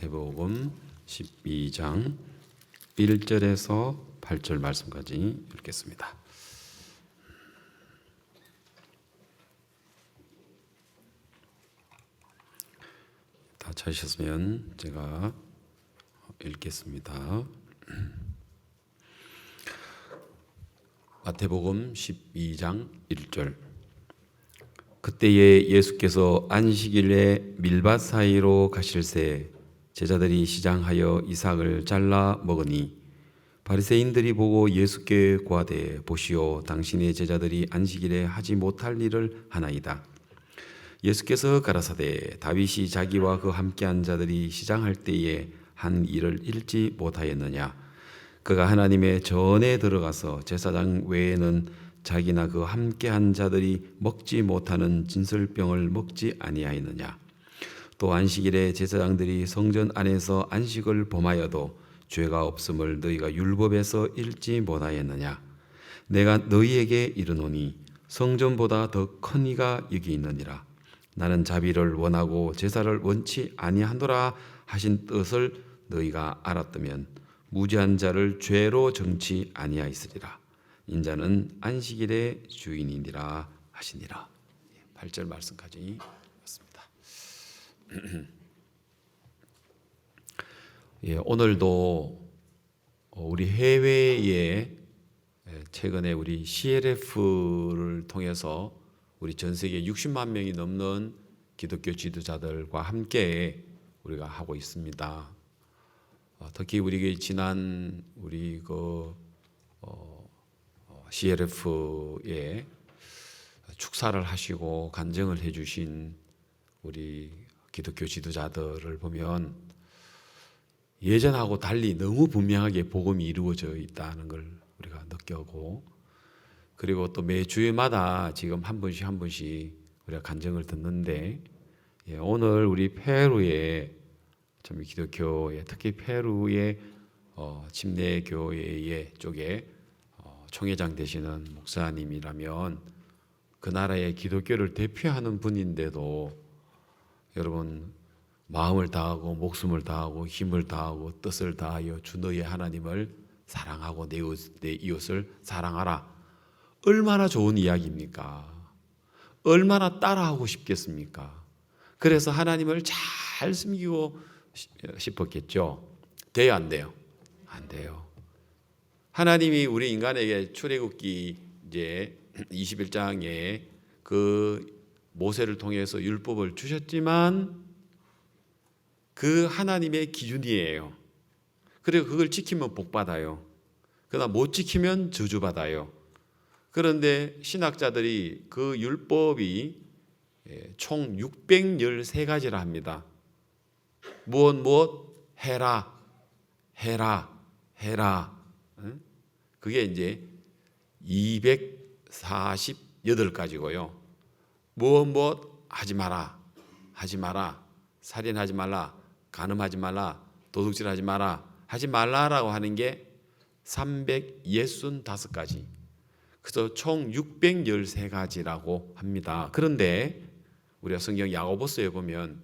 마태복음 12장 1절에서 8절 말씀까지 읽겠습니다. 다 찾으셨으면 제가 읽겠습니다. 마태복음 12장 1절. 그때에 예수께서 안식일에 밀밭 사이로 가실새 제자들이 시장하여 이삭을 잘라 먹으니 바리새인들이 보고 예수께 고하되 보시오 당신의 제자들이 안식일에 하지 못할 일을 하나이다. 예수께서 가라사대 다윗이 자기와 그 함께한 자들이 시장할 때에 한 일을 잃지 못하였느냐. 그가 하나님의 전에 들어가서 제사장 외에는 자기나 그 함께한 자들이 먹지 못하는 진설병을 먹지 아니하였느냐. 또 안식일에 제사장들이 성전 안에서 안식을 범하여도 죄가 없음을 너희가 율법에서 읽지 못하였느냐. 내가 너희에게 이르노니 성전보다 더 큰 이가 여기 있느니라. 나는 자비를 원하고 제사를 원치 아니하노라 하신 뜻을 너희가 알았다면 무죄한 자를 죄로 정치 아니하였으리라. 인자는 안식일의 주인이니라 하시니라. 8절 말씀까지 왔습니다. 오늘도 우리 해외에 최근에 우리 CLF를 통해서 우리 전 세계 60만 명이 넘는 기독교 지도자들과 함께 우리가 하고 있습니다. 특히 우리 지난 우리 CLF에 축사를 하시고 간증을 해주신 우리 기독교 지도자들을 보면 예전하고 달리 너무 분명하게 복음이 이루어져 있다는 걸 우리가 느끼고, 그리고 또 매 주일마다 지금 한 분씩 우리가 간증을 듣는데, 오늘 우리 페루의 참 기독교의 특히 페루의 침례교회 쪽에 총회장 되시는 목사님이라면 그 나라의 기독교를 대표하는 분인데도 여러분 마음을 다하고 목숨을 다하고 힘을 다하고 뜻을 다하여 주 너의 하나님을 사랑하고 내 이웃을 사랑하라. 얼마나 좋은 이야기입니까? 얼마나 따라하고 싶겠습니까? 그래서 하나님을 잘 섬기고 싶었겠죠. 돼요, 안 돼요? 안 돼요. 하나님이 우리 인간에게 출애굽기 이제 21장에 그 모세를 통해서 율법을 주셨지만 그 하나님의 기준이에요. 그리고 그걸 지키면 복 받아요. 그러나 못 지키면 저주 받아요. 그런데 신학자들이 그 율법이 총 613가지라 합니다. 무엇 해라. 그게 이제 248가지고요. 무엇 하지 마라. 살인하지 말라. 간음하지 말라. 도둑질하지 마라. 하지 말라라고 하는 게 365가지. 그래서 총 613가지라고 합니다. 그런데 우리가 성경 야고보서에 보면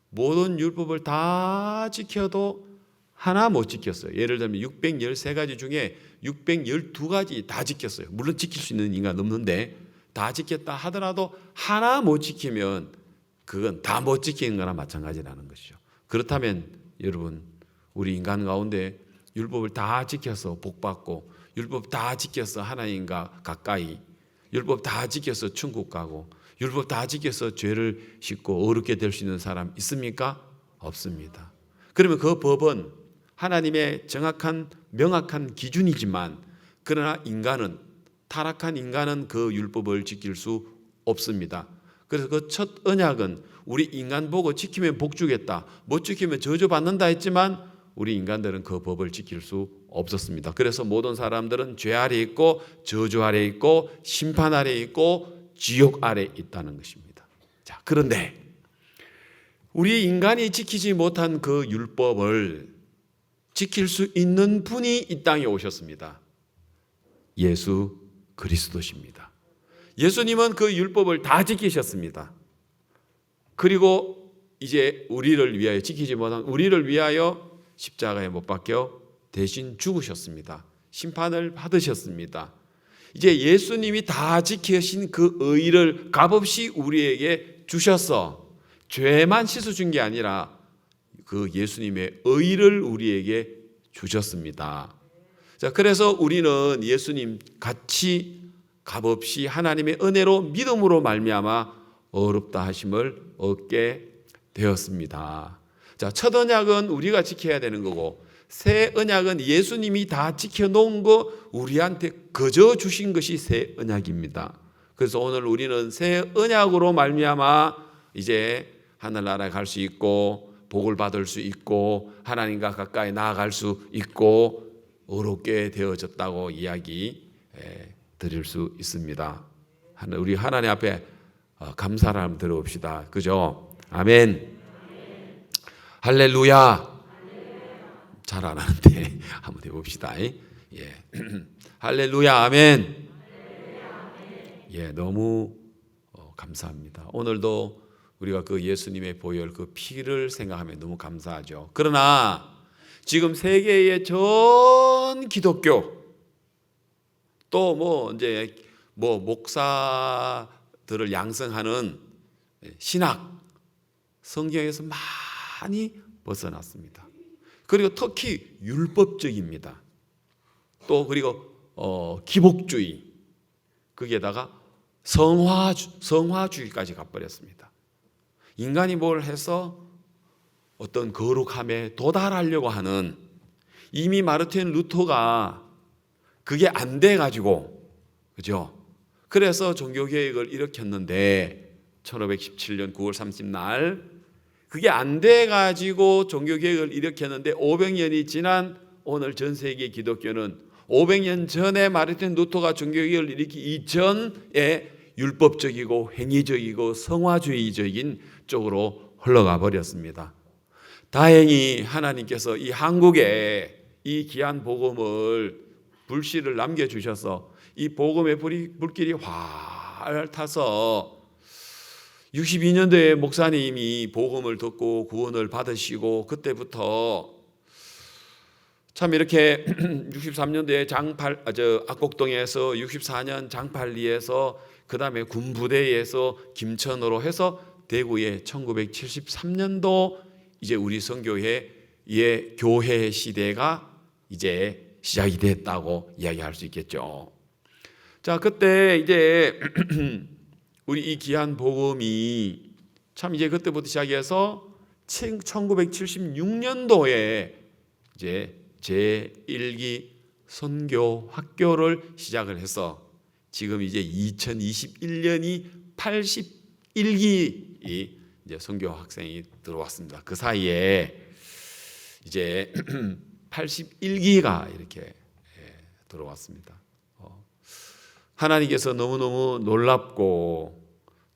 모든 율법을 다 지켜도 하나 못 지켰어요. 예를 들면 613가지 중에 612가지 다 지켰어요. 물론 지킬 수 있는 인간 없는데 다 지켰다 하더라도 하나 못 지키면 그건 다 못 지키는 거나 마찬가지라는 것이죠. 그렇다면 여러분 우리 인간 가운데 율법을 다 지켜서 복 받고 율법 다 지켜서 하나님과 가까이, 율법 다 지켜서 천국 가고 율법 다 지켜서 죄를 씻고 어렵게 될 수 있는 사람 있습니까? 없습니다. 그러면 그 법은 하나님의 정확한 명확한 기준이지만 그러나 인간은 타락한 인간은 그 율법을 지킬 수 없습니다. 그래서 그 첫 언약은 우리 인간 보고 지키면 복 주겠다, 못 지키면 저주받는다 했지만 우리 인간들은 그 법을 지킬 수 없었습니다. 그래서 모든 사람들은 죄 아래 있고 저주 아래 있고 심판 아래 있고 지옥 아래 있다는 것입니다. 자, 그런데 우리 인간이 지키지 못한 그 율법을 지킬 수 있는 분이 이 땅에 오셨습니다. 예수 그리스도십니다. 예수님은 그 율법을 다 지키셨습니다. 그리고 이제 우리를 위하여 지키지 못한 우리를 위하여 십자가에 못 박혀 대신 죽으셨습니다. 심판을 받으셨습니다. 이제 예수님이 다 지키신 그 의를 값없이 우리에게 주셔서 죄만 씻어준 게 아니라 그 예수님의 의를 우리에게 주셨습니다. 자, 그래서 우리는 예수님 같이 값없이 하나님의 은혜로 믿음으로 말미암아 어렵다 하심을 얻게 되었습니다. 자, 첫 언약은 우리가 지켜야 되는 거고 새 언약은 예수님이 다 지켜놓은 거 우리한테 거저 주신 것이 새 언약입니다. 그래서 오늘 우리는 새 언약으로 말미암아 이제 하늘나라에 갈 수 있고 복을 받을 수 있고 하나님과 가까이 나아갈 수 있고 의롭게 되어졌다고 이야기 드릴 수 있습니다. 우리 하나님 앞에 감사를 한번 들어봅시다. 그죠? 아멘. 할렐루야. 잘 안 하는데 한번 해봅시다. 예. 할렐루야. 아멘. 예, 너무 감사합니다. 오늘도 우리가 그 예수님의 보혈 그 피를 생각하면 너무 감사하죠. 그러나 지금 세계의 전 기독교 또 이제 목사들을 양성하는 신학 성경에서 많이 벗어났습니다. 그리고 특히 율법적입니다. 또 그리고 기복주의 거기에다가 성화주의까지 가버렸습니다. 인간이 뭘 해서 어떤 거룩함에 도달하려고 하는 이미 마르틴 루터가 그게 안 돼가지고 그죠? 그래서 종교개혁을 일으켰는데 1517년 9월 30날 그게 안 돼가지고 종교개혁을 일으켰는데 500년이 지난 오늘 전 세계 기독교는 500년 전에 마르틴 루터가 종교개혁을 일으키기 이전에 율법적이고 행위적이고 성화주의적인 쪽으로 흘러가 버렸습니다. 다행히 하나님께서 이 한국에 이 귀한 복음을 불씨를 남겨주셔서 이 복음의 불길이 활 타서 62년도에 목사님이 복음을 듣고 구원을 받으시고 그때부터 참 이렇게 63년도에 악곡동에서 64년 장팔리에서 그 다음에 군부대에서 김천으로 해서 대구에 1973년도 이제 우리 선교회의 교회 시대가 이제 시작이 됐다고 이야기할 수 있겠죠. 자, 그때 이제 우리 이 귀한 복음이 참 이제 그때부터 시작해서 1976년도에 이제 제1기 선교 학교를 시작을 해서 지금 이제 2021년이 81기 이제 선교 학생이 들어왔습니다. 그 사이에 이제 81기가 이렇게 들어왔습니다. 하나님께서 너무너무 놀랍고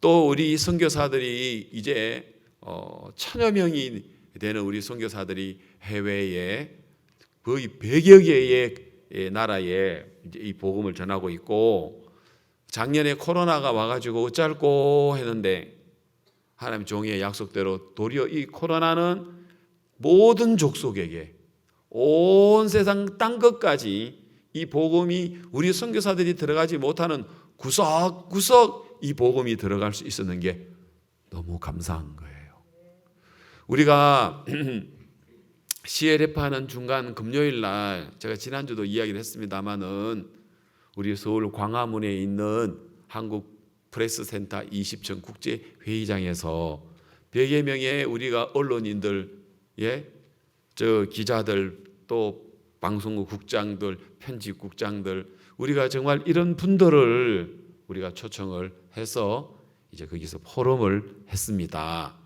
또 우리 선교사들이 이제 1000여 명이 되는 우리 선교사들이 해외에 거의 100여 개의 나라에 이제 이 복음을 전하고 있고 작년에 코로나가 와가지고 어쩔고 했는데 하나님 종의 약속대로 도리어 이 코로나는 모든 족속에게 온 세상 땅 끝까지 이 복음이 우리 선교사들이 들어가지 못하는 구석구석 이 복음이 들어갈 수 있었는 게 너무 감사한 거예요. 우리가 CLF 하는 중간 금요일 날 제가 지난주도 이야기를 했습니다마는 우리 서울 광화문에 있는 한국 프레스센터 20층 국제회의장에서 100여 명의 우리가 언론인들, 기자들 또 방송국 국장들, 편집국장들 우리가 정말 이런 분들을 우리가 초청을 해서 이제 거기서 포럼을 했습니다.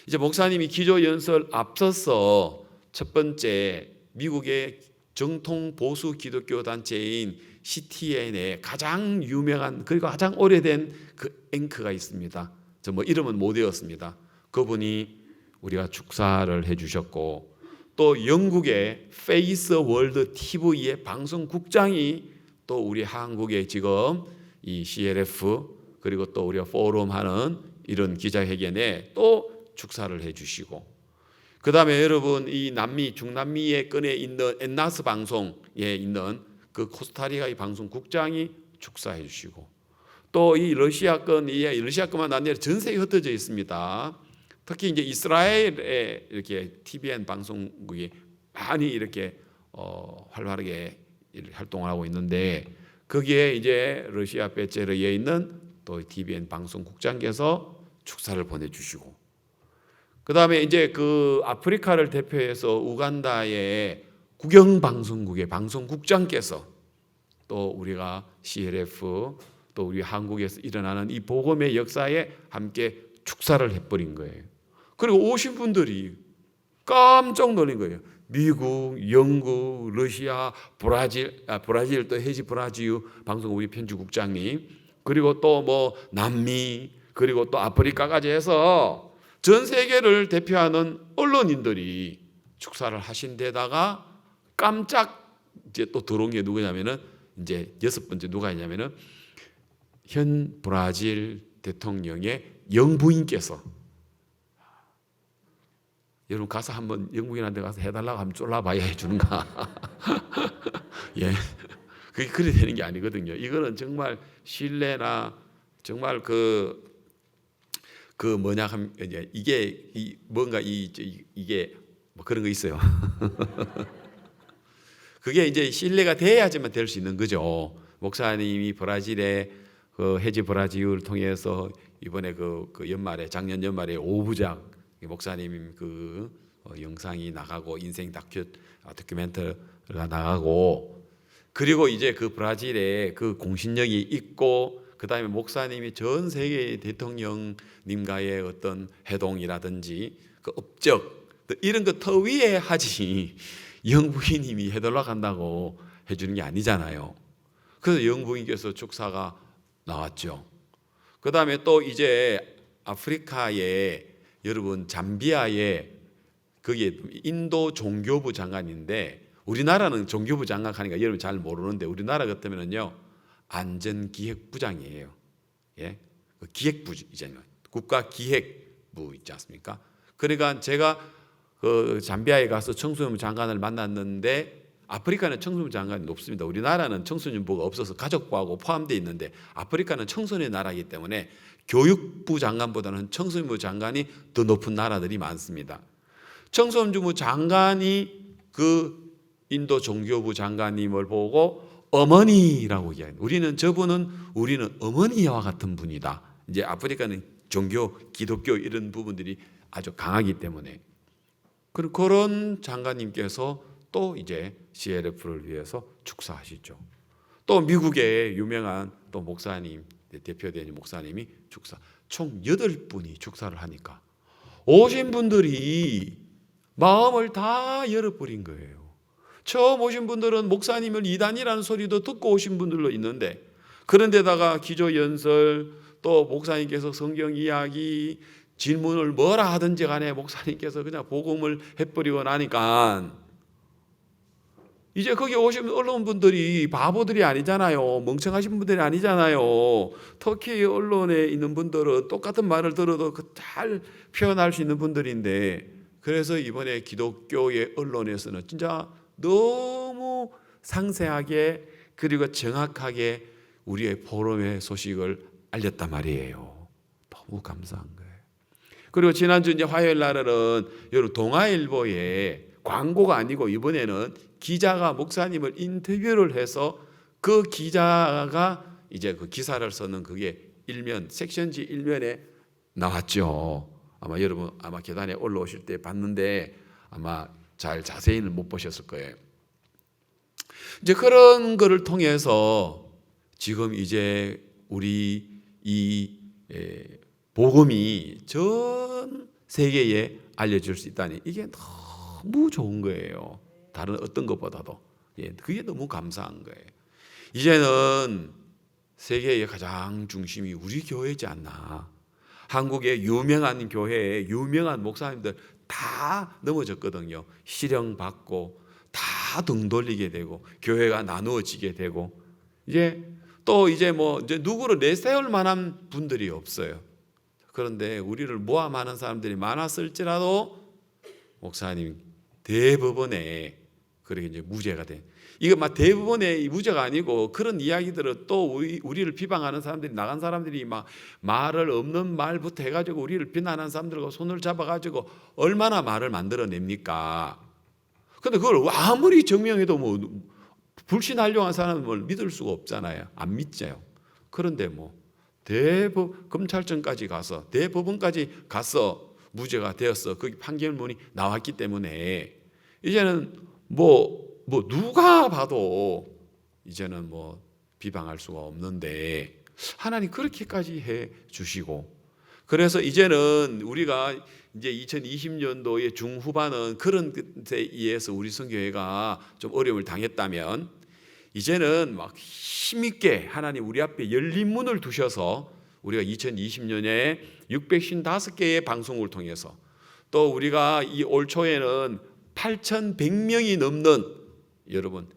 이제 목사님이 기조연설 앞서서 첫 번째 미국의 정통 보수 기독교 단체인 CTN의 가장 유명한 그리고 가장 오래된 그 앵커가 있습니다. 저 이름은 못 외웠습니다. 그분이 우리가 축사를 해주셨고 또 영국의 페이스 월드 TV의 방송국장이 또 우리 한국의 지금 이 CLF 그리고 또 우리가 포럼하는 이런 기자회견에 또 축사를 해주시고, 그 다음에 여러분 이 남미 중남미의 끈에 있는 엔나스 방송에 있는 그 코스타리카의 방송국장이 축사해 주시고, 또 이 러시아권, 이 러시아권만 아니라 전 세계에 흩어져 있습니다. 특히 이제 이스라엘에 이렇게 TVN 방송국이 많이 이렇게 활발하게 활동을 하고 있는데, 거기에 이제 러시아 베체르에 있는 또 TVN 방송국장께서 축사를 보내주시고, 그 다음에 이제 그 아프리카를 대표해서 우간다의 국영방송국의 방송국장께서 또 우리가 CLF 또 우리 한국에서 일어나는 이 복음의 역사에 함께 축사를 해버린 거예요. 그리고 오신 분들이 깜짝 놀란 거예요. 미국, 영국, 러시아, 브라질 또 해지 브라질 방송국 우리 편집국장님, 그리고 또 뭐 남미, 그리고 또 아프리카까지 해서 전 세계를 대표하는 언론인들이 축사를 하신 데다가 깜짝 이제 또 들어온 게 누구냐면은 이제 6번째 누가 있냐면은 현 브라질 대통령의 영부인께서, 여러분 가서 한번 영부인한테 가서 해달라고 하면 쫄라봐야 해주는가? 예, 그게 그래 되는 게 아니거든요. 이거는 정말 신뢰나 정말 그 뭐냐 하면 이게 뭔가 이게 뭐 그런 거 있어요. 그게 이제 신뢰가 돼야지만 될 수 있는 거죠. 목사님이 브라질의 그 해지 브라질을 통해서 이번에 그 연말에 작년 연말에 5부작 목사님 그 영상이 나가고 인생 다큐멘터리가 나가고, 그리고 이제 그 브라질에 그 공신력이 있고, 그 다음에 목사님이 전 세계 대통령님과의 어떤 회동이라든지 그 업적 이런 거 더 위에 하지 영부인님이 해달라고 한다고 해주는 게 아니잖아요. 그래서 영부인께서 축사가 나왔죠. 그 다음에 또 이제 아프리카에 여러분 잠비아에 그게 인도 종교부 장관인데, 우리나라는 종교부 장관 하니까 여러분 잘 모르는데 우리나라 같으면은요 안전기획부장이에요. 예, 그 기획부잖아요. 국가기획부 있지 않습니까? 그러니까 제가 그 잠비아에 가서 청소년 장관을 만났는데, 아프리카는 청소년 장관이 높습니다. 우리나라는 청소년부가 없어서 가족부하고 포함되어 있는데, 아프리카는 청소년 나라이기 때문에 교육부 장관보다는 청소년부 장관이 더 높은 나라들이 많습니다. 청소년부 장관이 그 인도 종교부 장관님을 보고 어머니라고 이야기해요. 우리는 어머니와 같은 분이다. 이제 아프리카는 종교, 기독교 이런 부분들이 아주 강하기 때문에, 그런 장관님께서 또 이제 CLF를 위해서 축사하시죠. 또 미국의 유명한 또 목사님, 대표된 목사님이 축사, 총 8분이 축사를 하니까 오신 분들이 마음을 다 열어버린 거예요. 처음 오신 분들은 목사님을 이단이라는 소리도 듣고 오신 분들도 있는데, 그런데다가 기조연설, 또 목사님께서 성경 이야기, 질문을 뭐라 하든지 간에 목사님께서 그냥 복음을 해버리고 나니까 이제 거기 오신 언론분들이 바보들이 아니잖아요. 멍청하신 분들이 아니잖아요. 터키 언론에 있는 분들은 똑같은 말을 들어도 잘 표현할 수 있는 분들인데, 그래서 이번에 기독교의 언론에서는 진짜 너무 상세하게 그리고 정확하게 우리의 포럼의 소식을 알렸단 말이에요. 너무 감사한 거예요. 그리고 지난주 이제 화요일 날은 여러분 동아일보에 광고가 아니고 이번에는 기자가 목사님을 인터뷰를 해서 그 기자가 이제 그 기사를 쓰는 그게 일면 섹션지 일면에 나왔죠. 아마 여러분 아마 계단에 올라오실 때 봤는데 아마 잘 자세히는 못 보셨을 거예요. 이제 그런 거를 통해서 지금 이제 우리 이 복음이 전 세계에 알려질 수 있다니 이게 너무 좋은 거예요. 다른 어떤 것보다도. 그게 너무 감사한 거예요. 이제는 세계의 가장 중심이 우리 교회지 않나. 한국의 유명한 교회에 유명한 목사님들 다 넘어졌거든요. 실형받고 다 등 돌리게 되고 교회가 나누어지게 되고 이제 또 이제 뭐 이제 누구를 내세울 만한 분들이 없어요. 그런데 우리를 모함하는 사람들이 많았을지라도 목사님 대법원에 그렇게 이제 무죄가 돼. 이거 막 대부분의 무죄가 아니고 그런 이야기들은 또 우리를 비방하는 사람들이 나간 사람들이 막 말을 없는 말부터 해가지고 우리를 비난하는 사람들과 손을 잡아가지고 얼마나 말을 만들어냅니까? 근데 그걸 아무리 증명해도 뭐 불신하려고 하는 사람을 믿을 수가 없잖아요. 안 믿죠. 그런데 뭐 검찰청까지 가서 대법원까지 가서 무죄가 되었어. 그 판결문이 나왔기 때문에 이제는 뭐 누가 봐도 이제는 뭐 비방할 수가 없는데 하나님 그렇게까지 해 주시고, 그래서 이제는 우리가 이제 2020년도의 중후반은 그런 것에 의해서 우리 성교회가 좀 어려움을 당했다면 이제는 막 힘있게 하나님 우리 앞에 열린 문을 두셔서 우리가 2020년에 655개의 방송을 통해서 또 우리가 이 올 초에는 8,100명이 넘는 여러분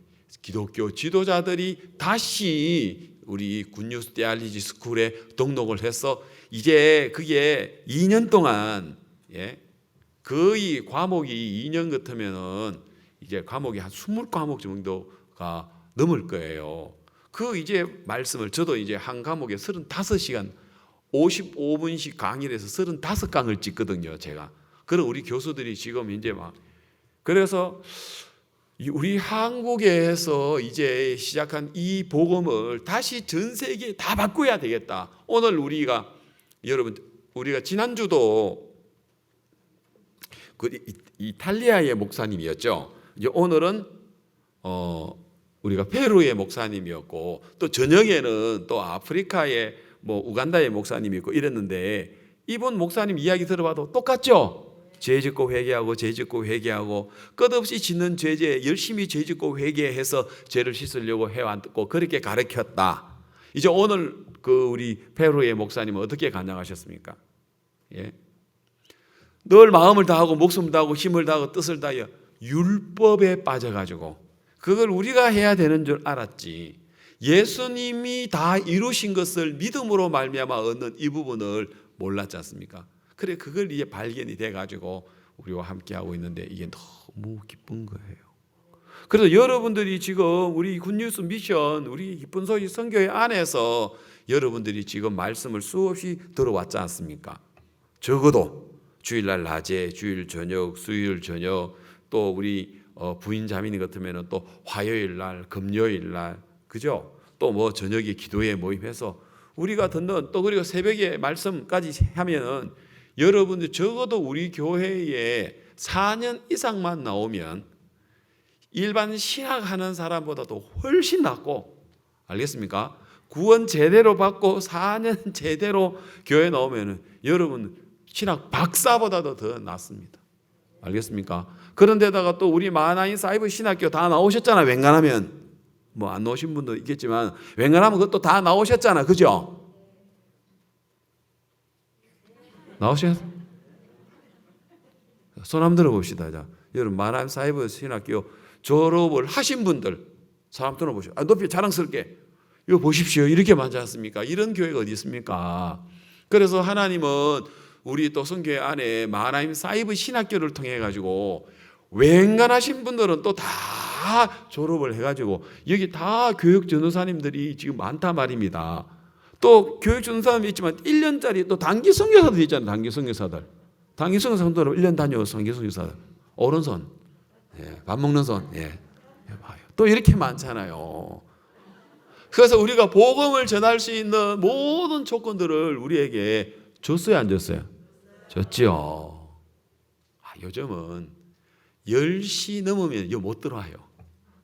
기독교 지도자들이 다시 우리 굿뉴스 데알리지 스쿨에 등록을 해서 이제 그게 2년 동안 거의 과목이 2년 같으면은 이제 과목이 한 20과목 정도가 넘을 거예요. 그 이제 말씀을 저도 이제 한 과목에 35시간 55분씩 강의를 해서 35강을 찍거든요, 제가. 그럼 우리 교수들이 지금 이제 막 그래서 우리 한국에서 이제 시작한 이 복음을 다시 전 세계에 다 바꿔야 되겠다. 오늘 우리가 지난주도 그 이탈리아의 목사님이었죠. 이제 오늘은 우리가 페루의 목사님이었고 또 저녁에는 또 아프리카의 뭐 우간다의 목사님이 있고 이랬는데 이번 목사님 이야기 들어봐도 똑같죠. 죄 짓고 회개하고 죄 짓고 회개하고 끝없이 짓는 죄에 열심히 죄 짓고 회개해서 죄를 씻으려고 해왔고 그렇게 가르쳤다. 이제 오늘 그 우리 페루의 목사님은 어떻게 간증하셨습니까? 늘 마음을 다하고 목숨을 다하고 힘을 다하고 뜻을 다하여 율법에 빠져가지고 그걸 우리가 해야 되는 줄 알았지. 예수님이 다 이루신 것을 믿음으로 말미암아 얻는 이 부분을 몰랐지 않습니까? 그래 그걸 이제 발견이 돼가지고 우리와 함께 하고 있는데 이게 너무 기쁜 거예요. 그래서 여러분들이 지금 우리 굿뉴스 미션 우리 기쁜 소식 선교회 안에서 여러분들이 지금 말씀을 수없이 들어왔지 않습니까? 적어도 주일날 낮에, 주일 저녁, 수요일 저녁, 또 우리 부인 자매님 같으면 또 화요일날, 금요일날, 그죠? 또 뭐 저녁에 기도회 모임해서 우리가 듣는 또 그리고 새벽에 말씀까지 하면은 여러분들 적어도 우리 교회에 4년 이상만 나오면 일반 신학하는 사람보다도 훨씬 낫고, 알겠습니까? 구원 제대로 받고 4년 제대로 교회 나오면 여러분 신학 박사보다도 더 낫습니다. 알겠습니까? 그런데다가 또 우리 마나인 사이버 신학교 다 나오셨잖아. 웬간하면 뭐 안 나오신 분도 있겠지만 웬간하면 그것도 다 나오셨잖아. 그죠? 나오셨어요? 손 한번 들어봅시다. 자, 여러분 마나임 사이버 신학교 졸업을 하신 분들 사람 들어보시오. 높이 자랑스럽게 이거 보십시오. 이렇게 많지 않습니까? 이런 교회가 어디 있습니까? 그래서 하나님은 우리 또 성교회 안에 마나임 사이버 신학교를 통해 가지고 웬간하신 분들은 또 다 졸업을 해가지고 여기 다 교육 전도사님들이 지금 많단 말입니다. 또 교육 전도사님이 있지만 1년짜리 또 단기 선교사들 있잖아요. 단기 선교사들. 단기 선교사들 1년 다녀서 단기 선교사들. 오른손. 밥 먹는 손. 또 이렇게 많잖아요. 그래서 우리가 복음을 전할 수 있는 모든 조건들을 우리에게 줬어요, 안 줬어요? 줬지요. 요즘은 10시 넘으면 못 들어와요.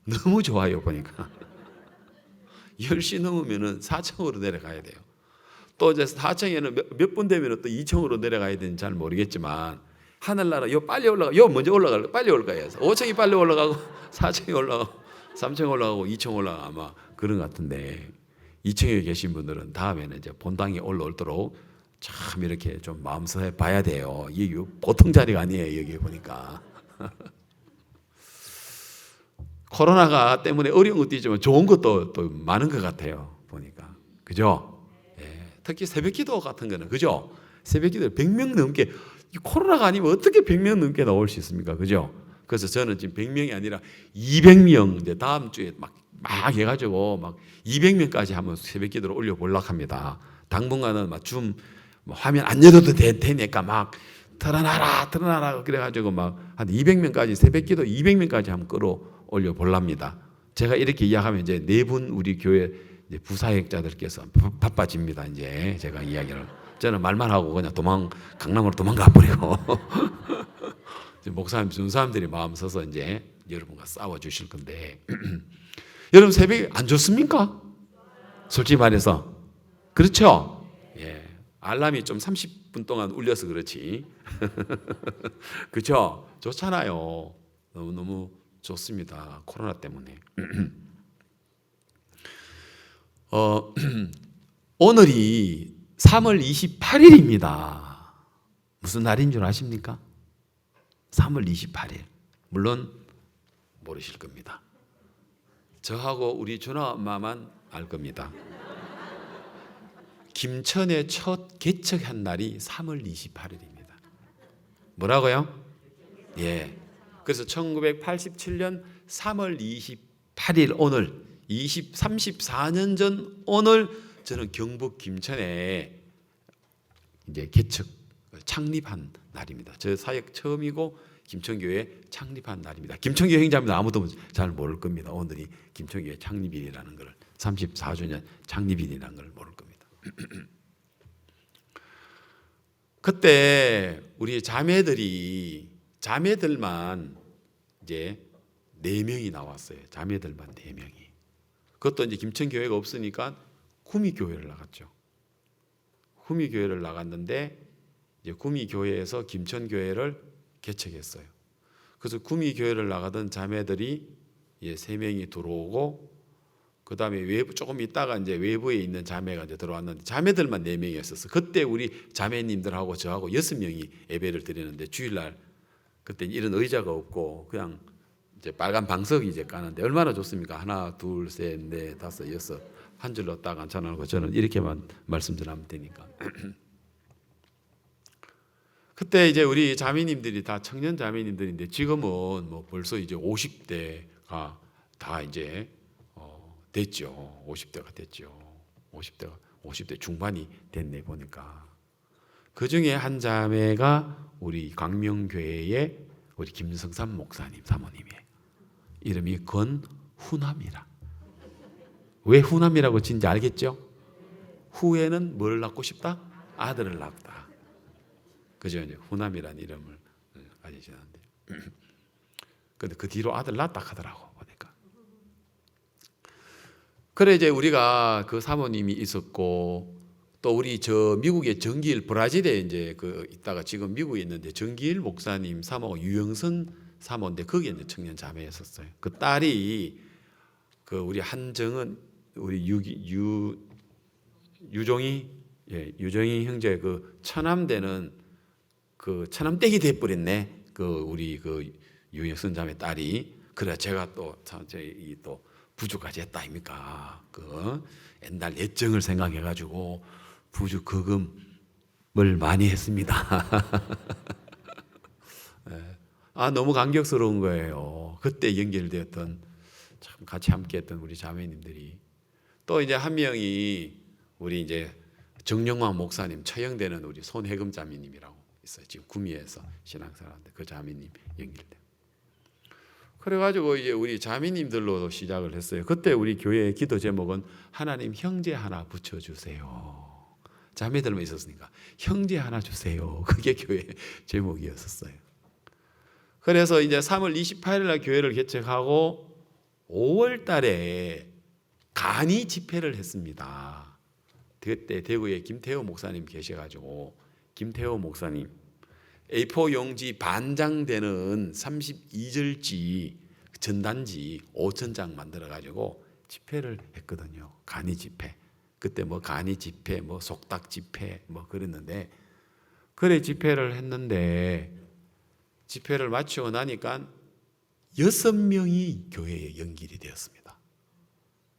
너무 좋아요, 보니까. 10시 넘으면 4층으로 내려가야 돼요. 또 이제 4층에는 몇 분 되면 또 2층으로 내려가야 되는지 잘 모르겠지만 하늘나라 빨리 올라가. 먼저 올라갈 빨리 올라가야 해서 5층이 빨리 올라가고 4층이 올라가고 3층 올라가고 2층 올라가 아마 그런 것 같은데 2층에 계신 분들은 다음에는 이제 본당에 올라올도록 참 이렇게 좀 마음서해 봐야 돼요. 이게 보통 자리가 아니에요. 여기 보니까. 코로나가 때문에 어려운 것도 있지만 좋은 것도 또 많은 것 같아요. 보니까. 그죠? 특히 새벽기도 같은 거는 그죠? 새벽기도를 100명 넘게, 코로나가 아니면 어떻게 100명 넘게 나올 수 있습니까? 그죠? 그래서 저는 지금 100명이 아니라 200명 이제 다음 주에 막 해가지고 막 200명까지 한번 새벽기도를 올려보려고 합니다. 당분간은 막 줌 화면 안 열어도 되니까 막 틀어놔라 그래가지고 막 한 200명까지 새벽기도 200명까지 한번 끌어올려 볼랍니다. 제가 이렇게 이야기하면 이제 네 분 우리 교회 이제 부사역자들께서 바빠집니다. 이제 제가 이야기를 저는 말만 하고 그냥 강남으로 도망가 버리고 목사님 준사람들이 마음 써서 이제 여러분과 싸워 주실 건데 여러분 새벽에 안 좋습니까? 솔직히 말해서 그렇죠? 예, 알람이 좀 30분 동안 울려서 그렇지. 그렇죠? 좋잖아요. 너무 좋습니다. 코로나 때문에. 오늘이 3월 28일입니다. 무슨 날인 줄 아십니까? 3월 28일. 물론 모르실 겁니다. 저하고 우리 준아 엄마만 알 겁니다. 김천의 첫 개척한 날이 3월 28일입니다. 뭐라고요? 예. 그래서 1987년 3월 28일 오늘 34년 전 오늘 저는 경북 김천에 이제 개척 창립한 날입니다. 저 사역 처음이고 김천교회 창립한 날입니다. 김천교회 행자입니다. 아무도 잘 모를 겁니다. 오늘이 김천교회 창립일이라는 걸 34주년 창립일이라는 걸 모를 겁니다. 그때 우리 자매들만 이제 4명이 나왔어요. 자매들만 4명이. 그것도 이제 김천교회가 없으니까 구미교회를 나갔죠. 구미교회를 나갔는데 이제 구미교회에서 김천교회를 개척했어요. 그래서 구미교회를 나가던 자매들이 3명이 들어오고 그 다음에 외부 조금 있다가 이제 외부에 있는 자매가 이제 들어왔는데 자매들만 4명이었었어. 그때 우리 자매님들하고 저하고 6명이 예배를 드리는데 주일날 그때 이런 의자가 없고 그냥 이제 빨간 방석이 이제 까는데 얼마나 좋습니까? 하나, 둘, 셋, 넷, 다섯, 여섯 한 줄로 딱 앉혀놓고 저는 이렇게만 말씀 전하면 되니까. 그때 이제 우리 자매님들이 다 청년 자매님들인데 지금은 뭐 벌써 이제 50대가 다 이제 됐죠. 50대가 됐죠. 50대 중반이 됐네 보니까. 그 중에 한 자매가 우리 광명교회의 우리 김성삼 목사님 사모님이에요. 이름이 권훈함이라. 왜 훈함이라고 짓는지 알겠죠? 후에는 뭘 낳고 싶다? 아들을 낳다. 그죠? 이제 훈함이라는 이름을 가지시는데. 근데 그 뒤로 아들 낳았다 하더라고 보니까. 그래 이제 우리가 그 사모님이 있었고 또 우리 저 미국의 정기일 브라질에 이제 그 있다가 지금 미국에 있는데 정기일 목사님 사모가 유영선 사모인데 거기에 이제 청년 자매였었어요. 그 딸이 그 우리 한정은 우리 유종이 형제 그 처남되는 그 처남댁이 돼버렸네. 그 우리 그 유영선 자매 딸이. 그래 제가 또 저희 또 부주까지 했다 아닙니까? 그 옛날 예정을 생각해가지고 부주 거금을 많이 했습니다. 너무 감격스러운 거예요. 그때 연결되었던 참 같이 함께했던 우리 자매님들이 또 이제 한 명이 우리 이제 정영왕 목사님 처형되는 우리 손혜금 자매님이라고 있어요. 지금 구미에서 신앙생활하는데 그 자매님 연결돼. 그래가지고 이제 우리 자매님들로 시작을 했어요. 그때 우리 교회의 기도 제목은 하나님 형제 하나 붙여주세요. 자매들만 있었으니까 형제 하나 주세요. 그게 교회 제목이었었어요. 그래서 이제 3월 28일 날 교회를 개척하고 5월 달에 간이 집회를 했습니다. 그때 대구에 김태호 목사님 계셔가지고 김태호 목사님 A4 용지 반장 되는 32절지 전단지 5,000장 만들어가지고 집회를 했거든요. 간이 집회. 그때 뭐 간이 집회, 뭐 속닥 집회 뭐 그랬는데 그래 집회를 했는데 집회를 마치고 나니까 6명이 교회에 연결이 되었습니다.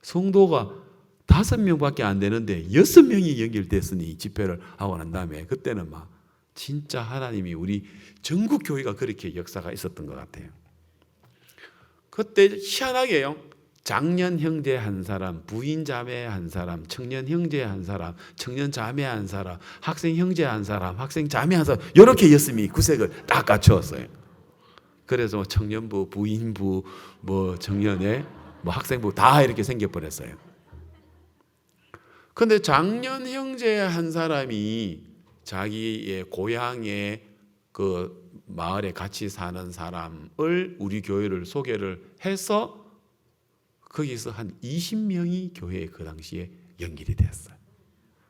성도가 5명밖에 안 되는데 6명이 연결됐으니 집회를 하고 난 다음에 그때는 막 진짜 하나님이 우리 전국 교회가 그렇게 역사가 있었던 것 같아요. 그때 희한하게요. 장년 형제 한 사람, 부인 자매 한 사람, 청년 형제 한 사람, 청년 자매 한 사람, 학생 형제 한 사람, 학생 자매 한 사람, 이렇게 였음이 구색을 딱 갖추었어요. 그래서 청년부, 부인부, 뭐 청년회, 뭐 학생부 다 이렇게 생겨버렸어요. 근데 장년 형제 한 사람이 자기의 고향에 그 마을에 같이 사는 사람을 우리 교회를 소개를 해서 거기서 한 20명이 교회에 그 당시에 연결이 됐어요.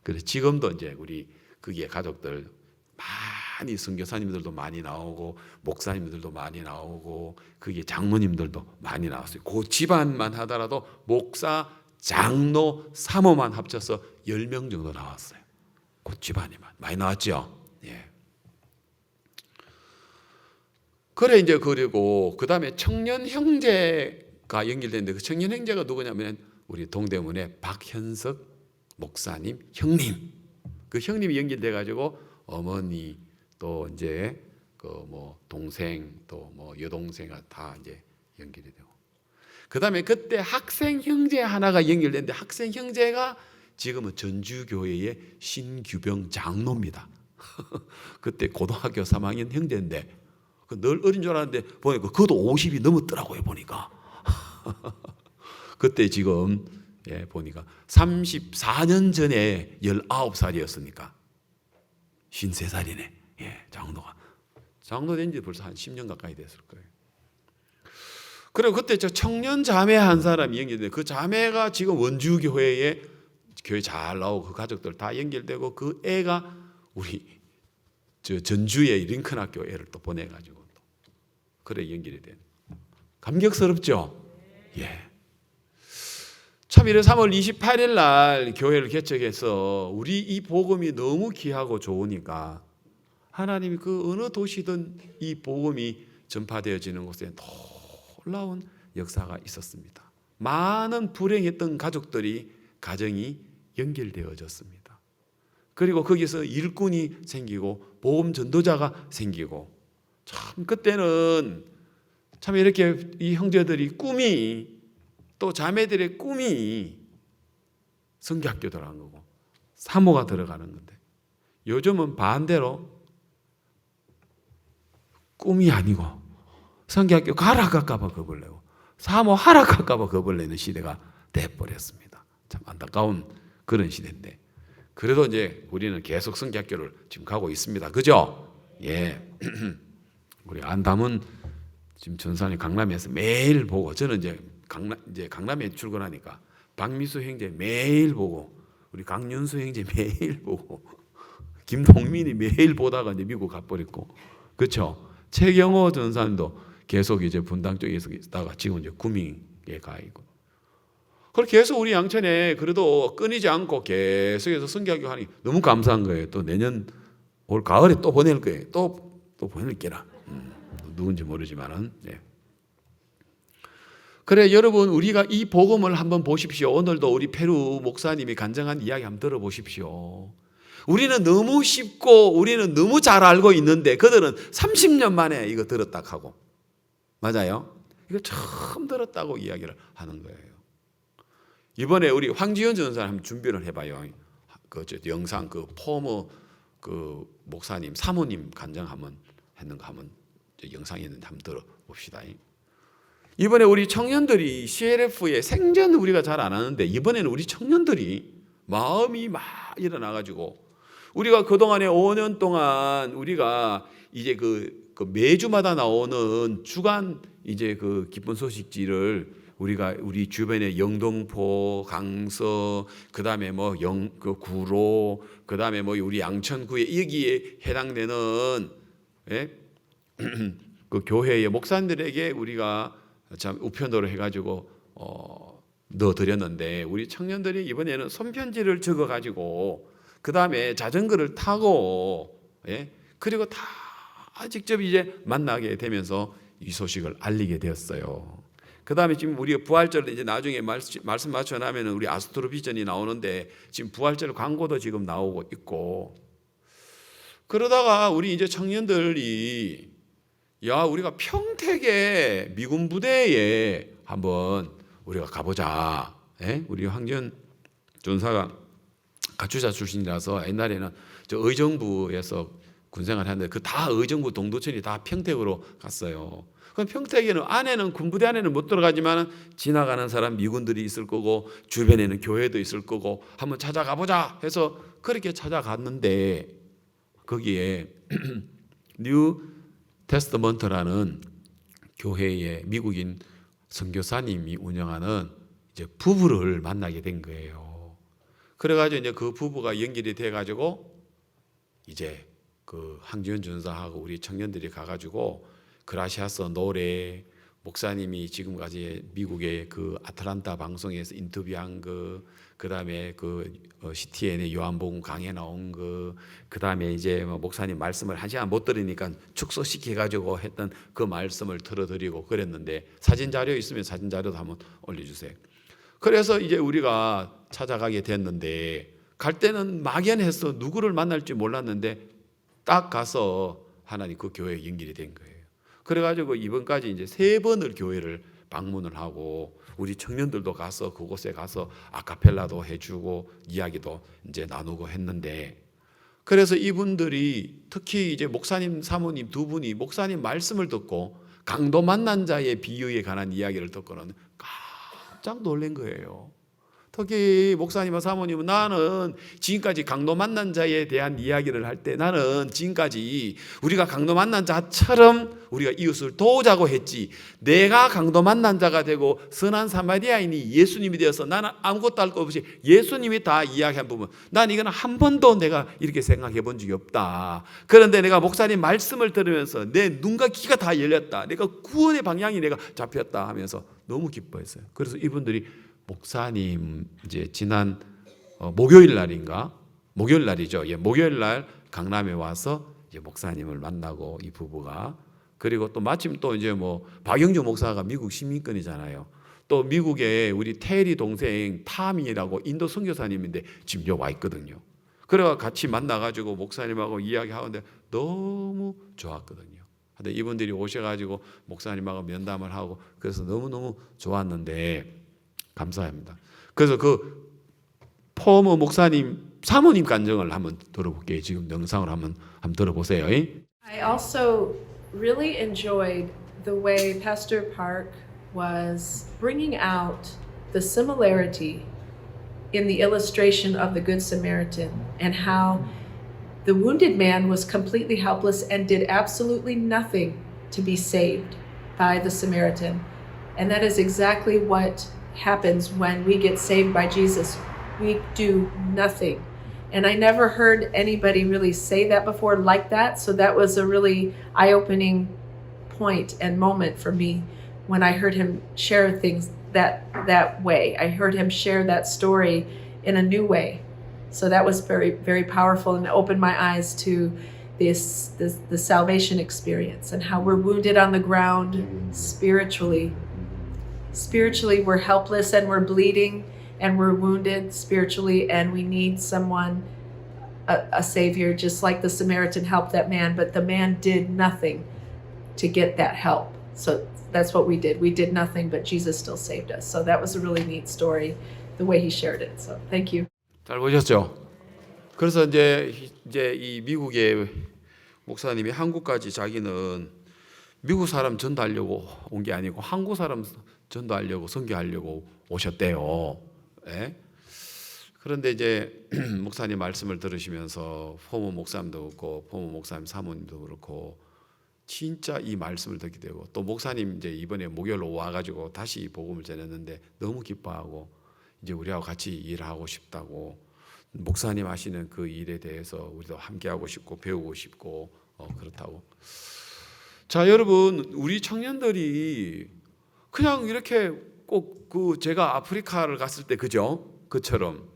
그래서 지금도 이제 우리 거기에 가족들 많이 선교사님들도 많이 나오고 목사님들도 많이 나오고 거기에 장모님들도 많이 나왔어요. 그 집안만 하더라도 목사, 장로, 사모만 합쳐서 10명 정도 나왔어요. 그 집안이만 많이 나왔죠. 예. 그래 이제 그리고 그 다음에 청년 형제가 연결되는데 그 청년 형제가 누구냐면 우리 동대문의 박현석 목사님 형님. 그 형님이 연결돼 가지고 어머니 또 이제 그 뭐 동생 또 뭐 여동생 다 이제 연결이 되고. 그 다음에 그때 학생 형제 하나가 연결됐는데 학생 형제가 지금은 전주교회의 신규병 장로입니다. 그때 고등학교 3학년 형제인데 늘 어린 줄 알았는데 보니까 그것도 50이 넘었더라고요. 보니까 그때 지금 예, 보니까 34년 전에 19살이었으니까 53살이네. 예, 장로가 장로 된 지 벌써 한 10년 가까이 됐을 거예요. 그리고 그때 저 청년 자매 한 사람이 연결돼 그 자매가 지금 원주 교회에 교회 잘 나오고 그 가족들 다 연결되고 그 애가 우리 저 전주의 링컨 학교 애를 또 보내가지고 또 그래 연결이 된 감격스럽죠. 예. 참 이래 3월 28일 날 교회를 개척해서 우리 이 복음이 너무 귀하고 좋으니까 하나님이 그 어느 도시든 이 복음이 전파되어지는 곳에 놀라운 역사가 있었습니다. 많은 불행했던 가족들이 가정이 연결되어졌습니다. 그리고 거기서 일꾼이 생기고 복음 전도자가 생기고 참 그때는 참 이렇게 이 형제들이 꿈이 또 자매들의 꿈이 성교학교 들어간 거고 사모가 들어가는 건데 요즘은 반대로 꿈이 아니고 성교학교 가라 할까봐 겁을 내고 사모 하라 할까봐 겁을 내는 시대가 돼버렸습니다. 참 안타까운 그런 시대인데 그래도 이제 우리는 계속 성교학교를 지금 가고 있습니다. 그죠? 예. 우리 안담은 지금 전산이 강남에서 매일 보고 저는 이제 강남에 출근하니까 박미수 형제 매일 보고 우리 강윤수 형제 매일 보고 김동민이 매일 보다가 이제 미국 가버렸고 그렇죠? 최경호 전사님도 계속 이제 분당 쪽에 있다가 지금 이제 구민에 가 있고 그렇게 계속 우리 양천에 그래도 끊이지 않고 계속해서 선교학교 하니 너무 감사한 거예요. 또 내년 올 가을에 또 보낼 거예요. 또 보낼 게라 누군지 모르지만은 네. 그래 여러분 우리가 이 복음을 한번 보십시오. 오늘도 우리 페루 목사님이 간증한 이야기 한번 들어보십시오. 우리는 너무 쉽고 우리는 너무 잘 알고 있는데 그들은 30년 만에 이거 들었다 하고 맞아요? 이거 처음 들었다고 이야기를 하는 거예요. 이번에 우리 황지현 전사님 한번 준비를 해봐요. 그 영상 그 포머 그 목사님 사모님 간증 한번 했는 거 한번 영상이 있는데 한번 들어봅시다. 이번에 우리 청년들이 CLF에 생전 우리가 잘 안 하는데 이번에는 우리 청년들이 마음이 막 일어나가지고 우리가 그동안에 5년 동안 우리가 이제 그 매주마다 나오는 주간 이제 그 기쁜 소식지를 우리가 우리 주변에 영동포, 강서, 그 다음에 뭐 그 구로, 그 다음에 뭐 우리 양천구에 여기에 해당되는 예? 그 교회의 목사님들에게 우리가 참 우편도로 해가지고 넣어드렸는데 우리 청년들이 이번에는 손편지를 적어가지고 그 다음에 자전거를 타고 예? 그리고 다 직접 이제 만나게 되면서 이 소식을 알리게 되었어요. 그다음에 지금 우리가 부활절 이제 나중에 말씀 맞춰 나면은 우리 아스트로 비전이 나오는데 지금 부활절 광고도 지금 나오고 있고 그러다가 우리 이제 청년들이 야 우리가 평택의 미군 부대에 한번 우리가 가보자. 우리 황전 전사가 가추사 출신이라서 옛날에는 저 의정부에서 군생활을 했는데 그 다 의정부 동두천이 다 평택으로 갔어요. 그럼 평택에는 안에는 군부대 안에는 못 들어가지만 지나가는 사람 미군들이 있을 거고 주변에는 교회도 있을 거고 한번 찾아가 보자 해서 그렇게 찾아갔는데 거기에 뉴 테스트먼트라는 교회의 미국인 선교사님이 운영하는 이제 부부를 만나게 된 거예요. 그래가지고 이제 그 부부가 연결이 돼가지고 이제 그 황지현 전사하고 우리 청년들이 가가지고 그라시아서 노래 목사님이 지금까지 미국의 그 아틀란타 방송에서 인터뷰한 그다음에 그 CTN의 요한복음 강해 나온 그다음에 이제 목사님 말씀을 한 시간 못 들으니까 축소시켜 가지고 했던 그 말씀을 틀어드리고 그랬는데 사진 자료 있으면 사진 자료도 한번 올려주세요. 그래서 이제 우리가 찾아가게 됐는데 갈 때는 막연해서 누구를 만날지 몰랐는데 딱 가서 하나님 그 교회에 연결이 된 거예요. 그래가지고 이번까지 이제 3번을 교회를 방문을 하고 우리 청년들도 가서 그곳에 가서 아카펠라도 해주고 이야기도 이제 나누고 했는데 그래서 이분들이 특히 이제 목사님 사모님 두 분이 목사님 말씀을 듣고 강도 만난 자의 비유에 관한 이야기를 듣고는 깜짝 놀란 거예요. 특히 목사님과 사모님은 나는 지금까지 강도 만난 자에 대한 이야기를 할 때 나는 지금까지 우리가 강도 만난 자처럼 우리가 이웃을 도우자고 했지 내가 강도 만난 자가 되고 선한 사마리아인이 예수님이 되어서 나는 아무것도 할 것 없이 예수님이 다 이야기한 부분 난 이거는 한 번도 내가 이렇게 생각해 본 적이 없다. 그런데 내가 목사님 말씀을 들으면서 내 눈과 귀가 다 열렸다. 내가 구원의 방향이 내가 잡혔다 하면서 너무 기뻐했어요. 그래서 이분들이 목사님 이제 지난 목요일 날인가 목요일 날이죠. 예, 목요일 날 강남에 와서 이제 목사님을 만나고 이 부부가 그리고 또 마침 또 이제 뭐 박영주 목사가 미국 시민권이잖아요. 또 미국에 우리 테리 동생 탐이라고 인도 선교사님인데 지금 여기 와 있거든요. 그래가 같이 만나가지고 목사님하고 이야기하는데 너무 좋았거든요. 근데 이분들이 오셔가지고 목사님하고 면담을 하고 그래서 너무너무 좋았는데 감사합니다. 그래서 그 포머 목사님 사모님 간증을 한번 들어볼게요. 지금 영상으로 한번 들어보세요. I also really enjoyed the way Pastor Park was bringing out the similarity in the illustration of the Good Samaritan and how the wounded man was completely helpless and did absolutely nothing to be saved by the Samaritan. And that is exactly what happens when we get saved by Jesus. We do nothing. And I never heard anybody really say that before like that. So that was a really eye-opening point and moment for me when I heard him share things that way. I heard him share that story in a new way. So that was very, very powerful and opened my eyes to the salvation experience and how we're wounded on the ground spiritually. Spiritually, we're helpless and we're bleeding and we're wounded spiritually and we need someone, a savior, just like the Samaritan helped that man, but the man did nothing to get that help. So that's what we did. We did nothing, but Jesus still saved us. So that was a really neat story, the way he shared it. So thank you. 잘 보셨죠? 그래서 이제 이 미국의 목사님이 한국까지 자기는 미국 사람 전도하려고 온 게 아니고 한국 사람 전도하려고 선교하려고 오셨대요. 예? 그런데 이제 목사님 말씀을 들으시면서 포모 목사님도 그렇고 포모 목사님 사모님도 그렇고 진짜 이 말씀을 듣게 되고 또 목사님 이제 이번에 목요일로 와가지고 다시 복음을 전했는데 너무 기뻐하고 이제 우리하고 같이 일하고 싶다고 목사님 하시는 그 일에 대해서 우리도 함께하고 싶고 배우고 싶고 그렇다고. 자 여러분 우리 청년들이 그냥 이렇게 꼭 그 제가 아프리카를 갔을 때 그죠? 그처럼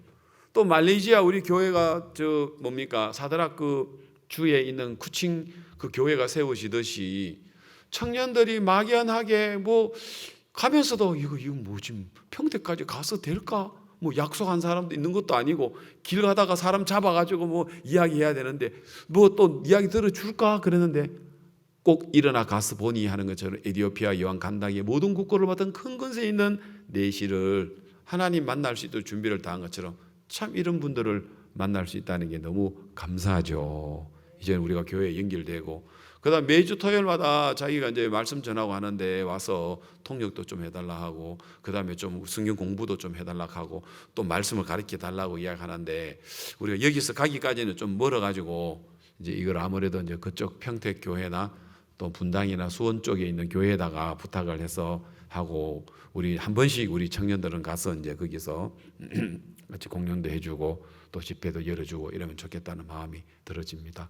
또 말레이시아 우리 교회가 저 뭡니까 사드락 그 주에 있는 쿠칭 그 교회가 세우시듯이 청년들이 막연하게 뭐 가면서도 이거 뭐지? 평택까지 가서 될까? 뭐 약속한 사람도 있는 것도 아니고 길 가다가 사람 잡아가지고 뭐 이야기해야 되는데 뭐 또 이야기 들어줄까? 그랬는데 꼭 일어나 가서 보니 하는 것처럼 에티오피아 여왕 간다기에 모든 국고를 받은 큰 권세 있는 내시를 하나님 만날 수 있도록 준비를 다 한 것처럼 참 이런 분들을 만날 수 있다는 게 너무 감사하죠. 이제 우리가 교회에 연결되고 그다음 매주 토요일마다 자기가 이제 말씀 전하고 하는데 와서 통역도 좀 해달라 하고 그다음에 좀 성경 공부도 좀 해달라 하고 또 말씀을 가르쳐 달라고 이야기하는데 우리가 여기서 가기까지는 좀 멀어가지고 이제 이걸 아무래도 이제 그쪽 평택 교회나 또 분당이나 수원 쪽에 있는 교회에다가 부탁을 해서 하고 우리 한 번씩 우리 청년들은 가서 이제 거기서 같이 공연도 해주고 또 집회도 열어주고 이러면 좋겠다는 마음이 들어집니다.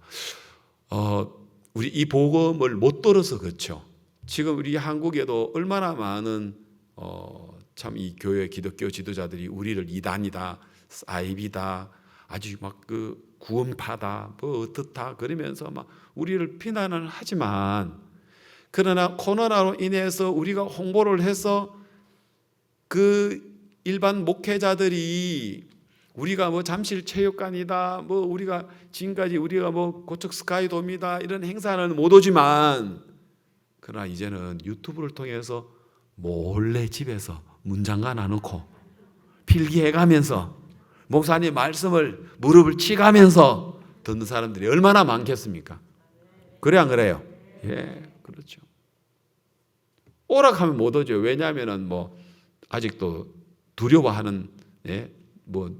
우리 이 복음을 못 들어서 그렇죠. 지금 우리 한국에도 얼마나 많은 참 이 교회 기독교 지도자들이 우리를 이단이다, 사입이다, 아주 막 그 구원파다, 뭐 어떻다 그러면서 막 우리를 비난을 하지만 그러나 코로나로 인해서 우리가 홍보를 해서 그 일반 목회자들이 우리가 뭐 잠실 체육관이다, 뭐 우리가 지금까지 우리가 뭐 고척 스카이돔이다 이런 행사는 못 오지만 그러나 이제는 유튜브를 통해서 몰래 집에서 문장가 나누고 필기해가면서 목사님 말씀을 무릎을 치가면서 듣는 사람들이 얼마나 많겠습니까? 그래 안 그래요? 예, 그렇죠. 오락하면 못 오죠. 왜냐하면은 뭐 아직도 두려워하는 뭐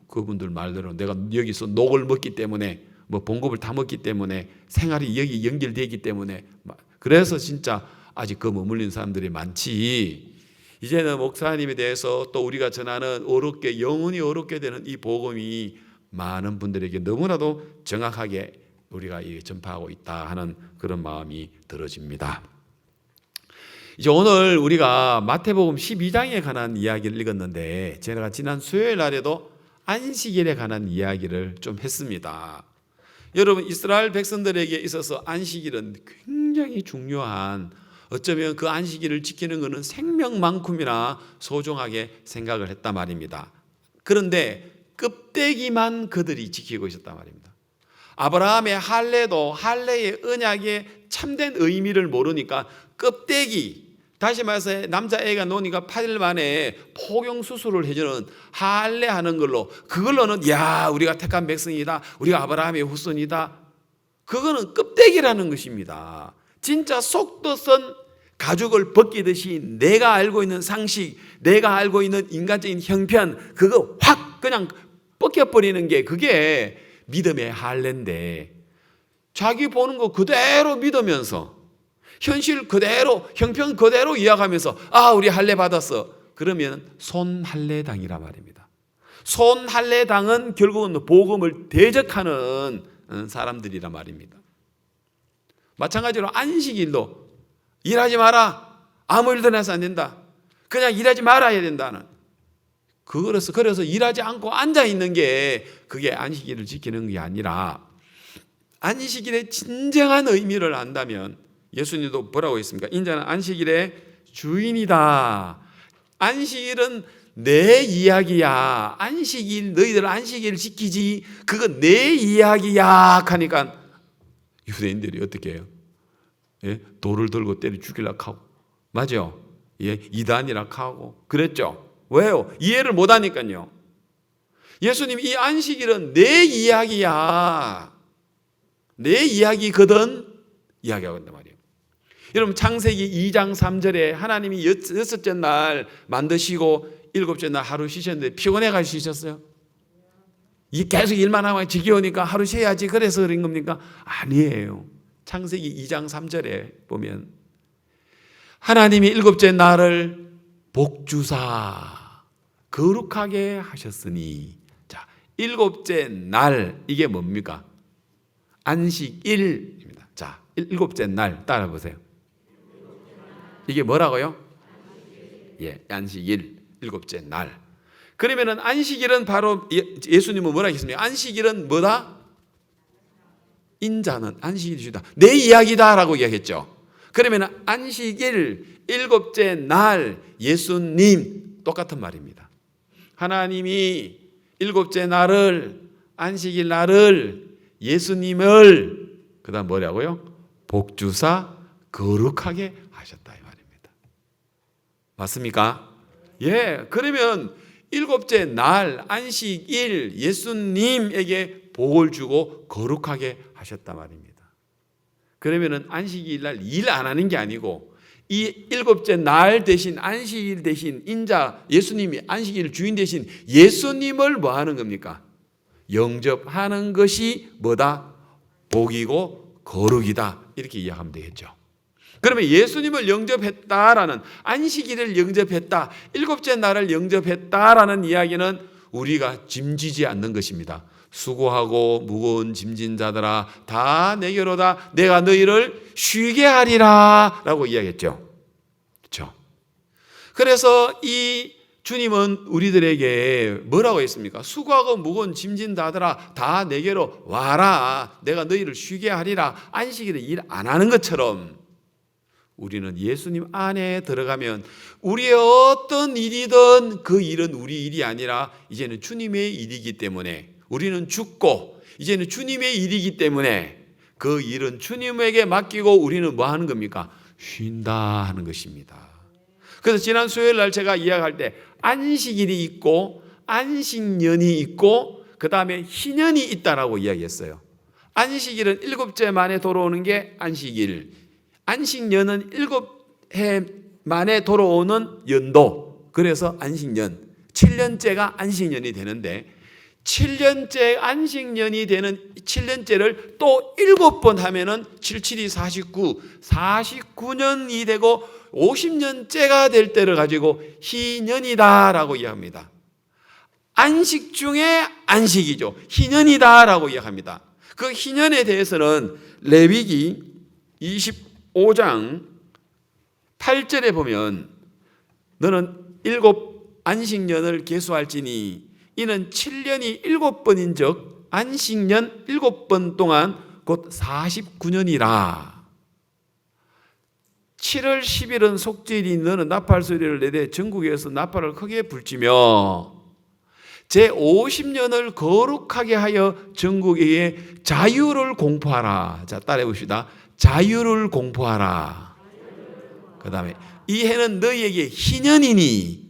그분들 말대로 내가 여기서 녹을 먹기 때문에 뭐 봉급을 다 먹기 때문에 생활이 여기 연결되기 때문에 그래서 진짜 아직 그 머물린 사람들이 많지. 이제는 목사님에 대해서 또 우리가 전하는 어렵게 영원히 어렵게 되는 이 복음이 많은 분들에게 너무나도 정확하게 우리가 전파하고 있다 하는 그런 마음이 들어집니다. 이제 오늘 우리가 마태복음 12장에 관한 이야기를 읽었는데 제가 지난 수요일 날에도 안식일에 관한 이야기를 좀 했습니다. 여러분 이스라엘 백성들에게 있어서 안식일은 굉장히 중요한 어쩌면 그 안식일을 지키는 것은 생명만큼이나 소중하게 생각을 했단 말입니다. 그런데 껍데기만 그들이 지키고 있었단 말입니다. 아브라함의 할례도 할례의 언약의 참된 의미를 모르니까 껍데기 다시 말해서 남자애가 노니까 8일 만에 포경 수술을 해주는 할례하는 걸로 그걸로는 야 우리가 택한 백성이다 우리가 아브라함의 후손이다 그거는 껍데기라는 것입니다. 진짜 속뜻은 가죽을 벗기듯이 내가 알고 있는 상식 내가 알고 있는 인간적인 형편 그거 확 그냥 벗겨버리는 게 그게 믿음의 할례인데 자기 보는 거 그대로 믿으면서 현실 그대로 형편 그대로 이해하면서 아 우리 할례 받았어 그러면 손할례당이라 말입니다. 손할례당은 결국은 복음을 대적하는 사람들이란 말입니다. 마찬가지로 안식일도 일하지 마라 아무 일도 해서 안 된다 그냥 일하지 말아야 된다는 그래서 일하지 않고 앉아 있는 게 그게 안식일을 지키는 게 아니라 안식일의 진정한 의미를 안다면 예수님도 뭐라고 했습니까? 인자는 안식일의 주인이다. 안식일은 내 이야기야. 안식일 너희들 안식일 지키지 그거 내 이야기야 하니까 유대인들이 어떻게 해요? 예? 돌을 들고 때려 죽이려고 하고 맞죠? 예? 이단이라고 하고 그랬죠? 왜요? 이해를 못하니까요. 예수님 이 안식일은 내 이야기야. 내 이야기거든 이야기하고 있단 말이에요. 여러분 창세기 2장 3절에 하나님이 여섯째 날 만드시고 일곱째 날 하루 쉬셨는데 피곤해 가시셨어요? 이 계속 일만 하면 지겨우니까 하루 쉬어야지 그래서 그런 겁니까? 아니에요. 창세기 2장 3절에 보면 하나님이 일곱째 날을 복주사 거룩하게 하셨으니 자 일곱째 날 이게 뭡니까? 안식일입니다. 자 일곱째 날 따라 보세요. 이게 뭐라고요? 예, 안식일 일곱째 날. 그러면은 안식일은 바로 예수님은 뭐라 했습니까? 안식일은 뭐다? 인자는 안식일이다. 내 이야기다라고 이야기했죠. 그러면 안식일, 일곱째 날, 예수님 똑같은 말입니다. 하나님이 일곱째 날을, 안식일 날을, 예수님을 그 다음 뭐라고요? 복주사 거룩하게 하셨다 이 말입니다. 맞습니까? 예, 그러면 일곱째 날, 안식일, 예수님에게 복을 주고 거룩하게 하셨단 말입니다. 그러면은 안식일 날 일 안 하는 게 아니고 이 일곱째 날 대신 안식일 대신 인자 예수님이 안식일 주인 대신 예수님을 뭐 하는 겁니까? 영접하는 것이 뭐다? 복이고 거룩이다. 이렇게 이해하면 되겠죠. 그러면 예수님을 영접했다라는 안식일을 영접했다, 일곱째 날을 영접했다라는 이야기는 우리가 짐지지 않는 것입니다. 수고하고 무거운 짐진 자들아 다 내게로다 내가 너희를 쉬게 하리라 라고 이야기했죠. 그렇죠? 그래서 이 주님은 우리들에게 뭐라고 했습니까? 수고하고 무거운 짐진 자들아 다 내게로 와라 내가 너희를 쉬게 하리라. 안식일에 일 안 하는 것처럼 우리는 예수님 안에 들어가면 우리의 어떤 일이든 그 일은 우리 일이 아니라 이제는 주님의 일이기 때문에 우리는 죽고 이제는 주님의 일이기 때문에 그 일은 주님에게 맡기고 우리는 뭐 하는 겁니까? 쉰다 하는 것입니다. 그래서 지난 수요일 날 제가 이야기할 때 안식일이 있고 안식년이 있고 그 다음에 희년이 있다라고 이야기했어요. 안식일은 일곱째 만에 돌아오는 게 안식일, 안식년은 7해 만에 돌아오는 연도, 그래서 안식년, 7년째가 안식년이 되는데 7년째 안식년이 되는 7년째를 또 7번 하면은 7, 7이 49, 49년이 되고 50년째가 될 때를 가지고 희년이다라고 이야기합니다. 안식 중에 안식이죠. 희년이다라고 이야기합니다. 그 희년에 대해서는 레위기 25장 8절에 보면 너는 7 안식년을 계수할지니 이는 7년이 7번인 즉 안식년 7번 동안 곧 49년이라. 7월 10일은 속죄일이 너는 나팔 소리를 내되 전국에서 나팔을 크게 불지며 제50년을 거룩하게 하여 전국에 자유를 공포하라. 자, 따라해 봅시다. 자유를 공포하라. 그 다음에 이 해는 너희에게 희년이니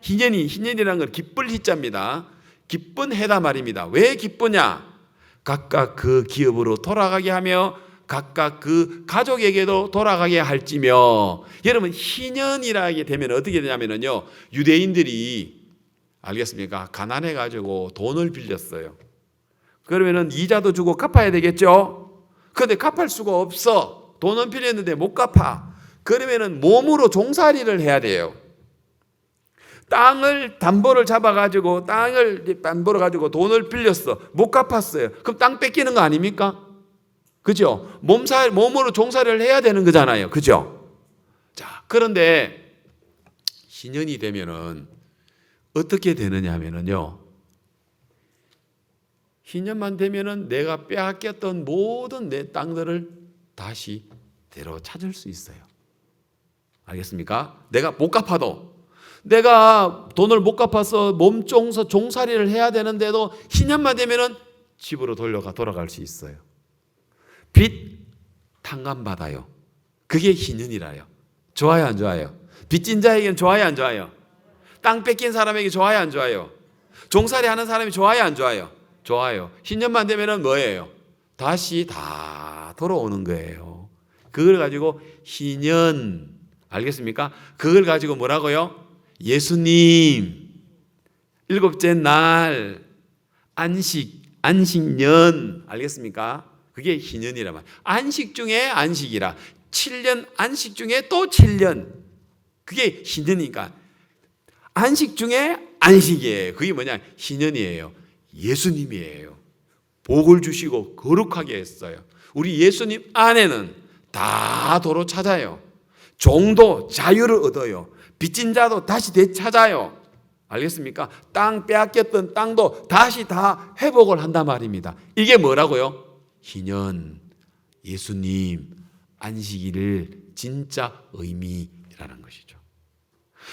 희년이라는 건 기쁠 희자입니다. 기쁜 해다 말입니다. 왜 기쁘냐? 각각 그 기업으로 돌아가게 하며 각각 그 가족에게도 돌아가게 할지며. 여러분 희년이라게 되면 어떻게 되냐면요, 유대인들이 알겠습니까? 가난해 가지고 돈을 빌렸어요. 그러면은 이자도 주고 갚아야 되겠죠. 그런데 갚을 수가 없어. 돈은 빌렸는데 못 갚아. 그러면은 몸으로 종살이를 해야 돼요. 땅을 담보를 잡아가지고 땅을 담보로 가지고 돈을 빌렸어. 못 갚았어요. 그럼 땅 뺏기는 거 아닙니까? 그죠? 몸으로 종살이를 해야 되는 거잖아요. 그죠? 자, 그런데 희년이 되면은 어떻게 되느냐 하면은요, 희년만 되면은 내가 빼앗겼던 모든 내 땅들을 다시 되찾을 수 있어요. 알겠습니까? 내가 못 갚아도, 내가 돈을 못 갚아서 몸종서 종살이를 해야 되는데도 희년만 되면은 집으로 돌아갈 수 있어요. 빚 탕감받아요. 그게 희년이라요. 좋아요, 안 좋아요? 빚진 자에게는 좋아요, 안 좋아요? 땅 뺏긴 사람에게 좋아요, 안 좋아요? 종살이 하는 사람이 좋아요, 안 좋아요? 좋아요. 희년만 되면은 뭐예요? 다시 다 돌아오는 거예요. 그걸 가지고 희년, 알겠습니까? 그걸 가지고 뭐라고요? 예수님, 7째 날, 안식년, 알겠습니까? 그게 희년이라 말. 안식 중에 안식이라. 7년 안식 중에 또 7년. 그게 희년이니까. 안식 중에 안식이에요. 그게 뭐냐? 희년이에요. 예수님이에요. 복을 주시고 거룩하게 했어요. 우리 예수님 안에는 다 도로 찾아요. 종도 자유를 얻어요. 빚진 자도 다시 되찾아요. 알겠습니까? 땅 빼앗겼던 땅도 다시 다 회복을 한단 말입니다. 이게 뭐라고요? 희년, 예수님, 안식일을 진짜 의미라는 것이죠.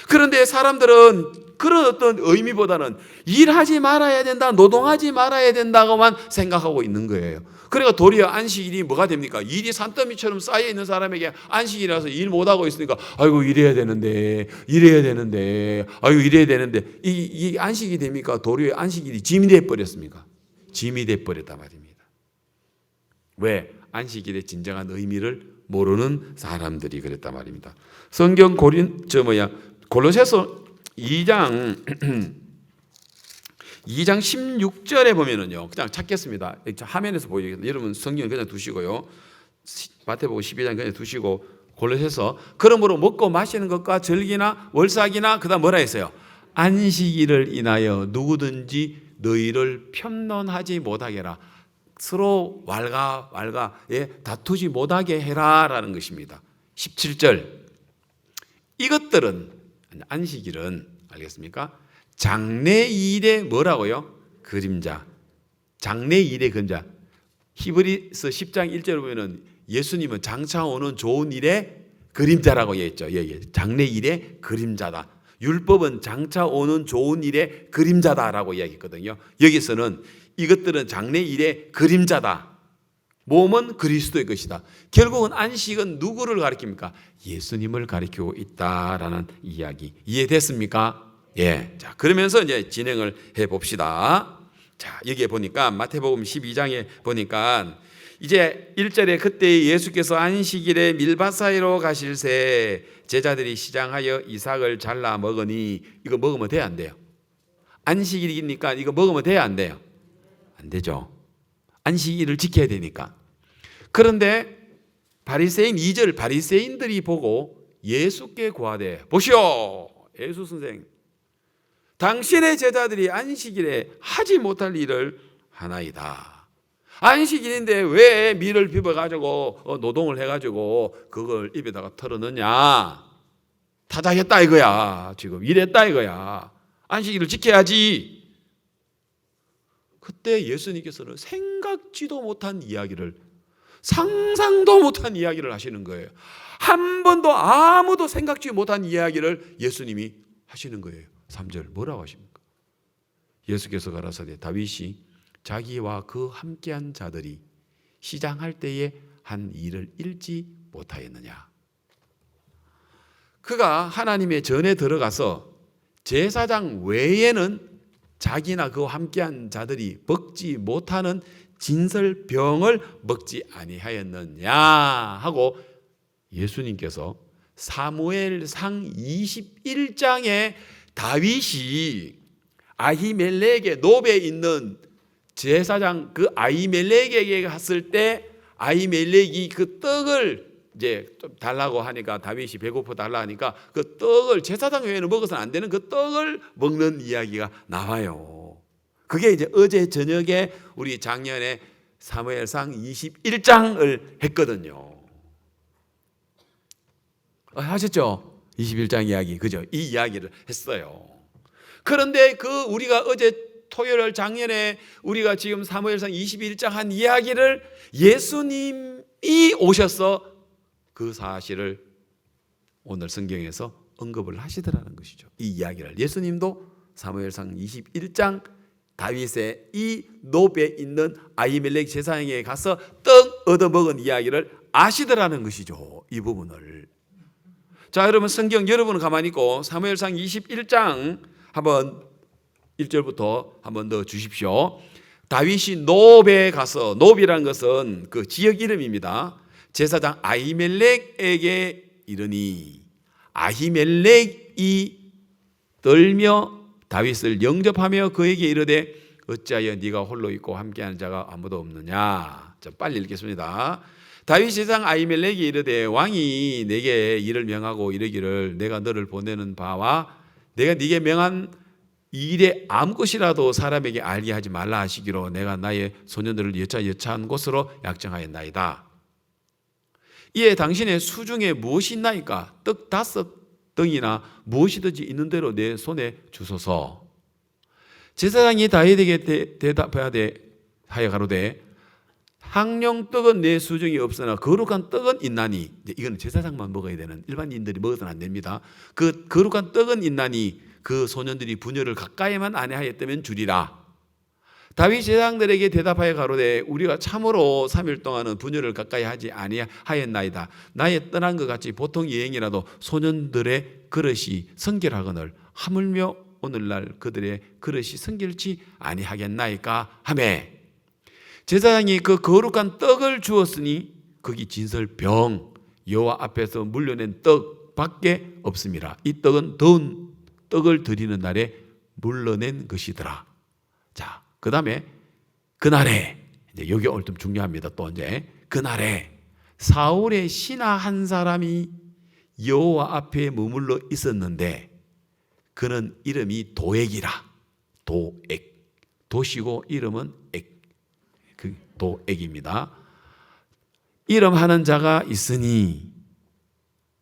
그런데 사람들은 그런 어떤 의미보다는 일하지 말아야 된다, 노동하지 말아야 된다고만 생각하고 있는 거예요. 그러니까 도리어 안식일이 뭐가 됩니까? 일이 산더미처럼 쌓여 있는 사람에게 안식일이라서 일 못하고 있으니까 아이고 일해야 되는데 아이고 일해야 되는데 이 안식이 됩니까? 도리어 안식일이 짐이 돼버렸습니까? 짐이 돼버렸단 말입니다. 왜? 안식일의 진정한 의미를 모르는 사람들이 그랬단 말입니다. 성경 골로새서 2장 16절에 보면은요, 그냥 찾겠습니다. 화면에서 보이겠습니다. 여러분 성경을 그냥 두시고요. 마태복음 12장 그냥 두시고 골로새서 그러므로 먹고 마시는 것과 절기나 월삭이나 그다음 뭐라 했어요? 안식일을 인하여 누구든지 너희를 편론하지 못하게 해라. 서로 다투지 못하게 해라라는 것입니다. 17절. 이것들은 안식일은 알겠습니까? 장래일의 뭐라고요? 그림자. 장래일의 그림자. 히브리서 10장 1절을 보면은 예수님은 장차 오는 좋은 일의 그림자라고 얘기했죠. 장래일의 그림자다. 율법은 장차 오는 좋은 일의 그림자다라고 이야기했거든요. 여기서는 이것들은 장래일의 그림자다. 몸은 그리스도의 것이다. 결국은 안식은 누구를 가리킵니까? 예수님을 가리키고 있다라는 이야기. 이해됐습니까? 예. 자, 그러면서 이제 진행을 해 봅시다. 자, 여기에 보니까 마태복음 12장에 보니까 이제 1절에 그때 예수께서 안식일에 밀밭 사이로 가실새 제자들이 시장하여 이삭을 잘라 먹으니 이거 먹으면 돼요, 안 돼요? 안식일이니까 이거 먹으면 돼요, 안 돼요? 안 되죠. 안식일을 지켜야 되니까. 그런데 바리새인 2절 바리새인들이 보고 예수께 구하되 보시오 예수 선생 당신의 제자들이 안식일에 하지 못할 일을 하나이다. 안식일인데 왜 밀을 비벼가지고 노동을 해가지고 그걸 입에다가 털어넣냐. 타작했다 이거야. 지금 일했다 이거야. 안식일을 지켜야지. 그때 예수님께서는 생각지도 못한 이야기를 상상도 못한 이야기를 하시는 거예요. 한 번도 아무도 생각지 못한 이야기를 예수님이 하시는 거예요. 3절 뭐라고 하십니까? 예수께서 가라사대 다윗이 자기와 그 함께한 자들이 시장할 때에 한 일을 잃지 못하였느냐. 그가 하나님의 전에 들어가서 제사장 외에는 자기나 그와 함께한 자들이 먹지 못하는 진설병을 먹지 아니하였느냐 하고 예수님께서 사무엘상 21장에 다윗이 아히멜렉의 노베에 있는 제사장 그 아히멜렉에게 갔을 때 아히멜렉이 그 떡을 이제 좀 달라고 하니까 다윗이 배고파 달라 하니까 그 떡을 제사장 외에는 먹어서는 안 되는 그 떡을 먹는 이야기가 나와요. 그게 이제 어제 저녁에 우리 작년에 사무엘상 21장을 했거든요. 하셨죠? 21장 이야기, 그죠? 이 이야기를 했어요. 그런데 그 우리가 어제 토요일 작년에 우리가 지금 사무엘상 21장 한 이야기를 예수님이 오셔서 그 사실을 오늘 성경에서 언급을 하시더라는 것이죠. 이 이야기를 예수님도 사무엘상 21장 다윗의 이 노베에 있는 아히멜렉 제사장에게 가서 떡 얻어먹은 이야기를 아시더라는 것이죠. 이 부분을. 자, 여러분 성경 여러분은 가만히 있고 사무엘상 21장 한번 1절부터 한번 넣어 주십시오. 다윗이 노베에 가서, 노비라는 것은 그 지역 이름입니다. 제사장 아히멜렉에게 이르니 아히멜렉이 떨며 다윗을 영접하며 그에게 이르되 어찌하여 네가 홀로 있고 함께하는 자가 아무도 없느냐. 좀 빨리 읽겠습니다. 다윗 제사장 아히멜렉이 이르되 왕이 내게 일을 명하고 이르기를 내가 너를 보내는 바와 내가 네게 명한 일에 아무 것이라도 사람에게 알게 하지 말라 하시기로 내가 나의 소년들을 여차한 곳으로 약정하였나이다. 이에 당신의 수중에 무엇이 있나이까? 떡 5덩이나 무엇이든지 있는 대로 내 손에 주소서. 제사장이 다윗에게 대답하여 가로되 항룡떡은 내 수중에 없으나 거룩한 떡은 있나니. 이건 제사장만 먹어야 되는, 일반인들이 먹어서는 안 됩니다. 그 거룩한 떡은 있나니 그 소년들이 분열을 가까이만 아니하였다면 주리라. 다윗 제사장들에게 대답하여 가로되 우리가 참으로 3일 동안은 분열을 가까이 하지 아니하였나이다. 나의 떠난 것 같이 보통 여행이라도 소년들의 그릇이 성결하거늘 하물며 오늘날 그들의 그릇이 성결치 아니하겠나이까 하매, 제사장이 그 거룩한 떡을 주었으니 거기 진설병 여호와 앞에서 물려낸 떡밖에 없음이라. 이 떡은 더운 떡을 드리는 날에 물러낸 것이더라. 자, 그 다음에 그날에, 이제 여기 오늘 좀 중요합니다. 또 이제 그날에 사울의 신하 한 사람이 여호와 앞에 머물러 있었는데 그는 이름이 도액이라. 도액, 도시고 이름은 액, 그 도액입니다. 이름하는 자가 있으니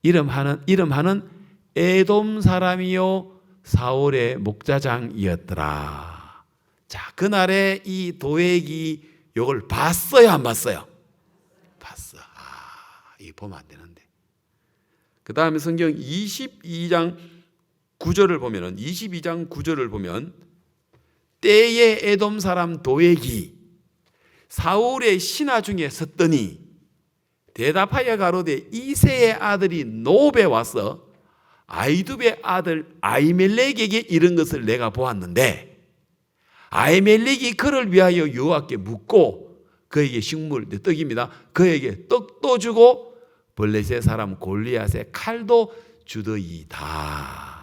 이름하는 에돔 사람이요 사울의 목자장이었더라. 자, 그날에 이 도액이 이걸 봤어요, 안 봤어요? 봤어. 이거 보면 안 되는데. 그 다음에 성경 22장 9절을 보면 때에 에돔 사람 도액이 사울의 신하 중에 섰더니 대답하여 가로되 이새의 아들이 노베 와서 아이두베 아들 아히멜렉에게 이른 것을 내가 보았는데 아히멜렉이 그를 위하여 여호와께 묻고 그에게 식물, 떡입니다. 그에게 떡도 주고 블레셋 사람 골리앗의 칼도 주더이다.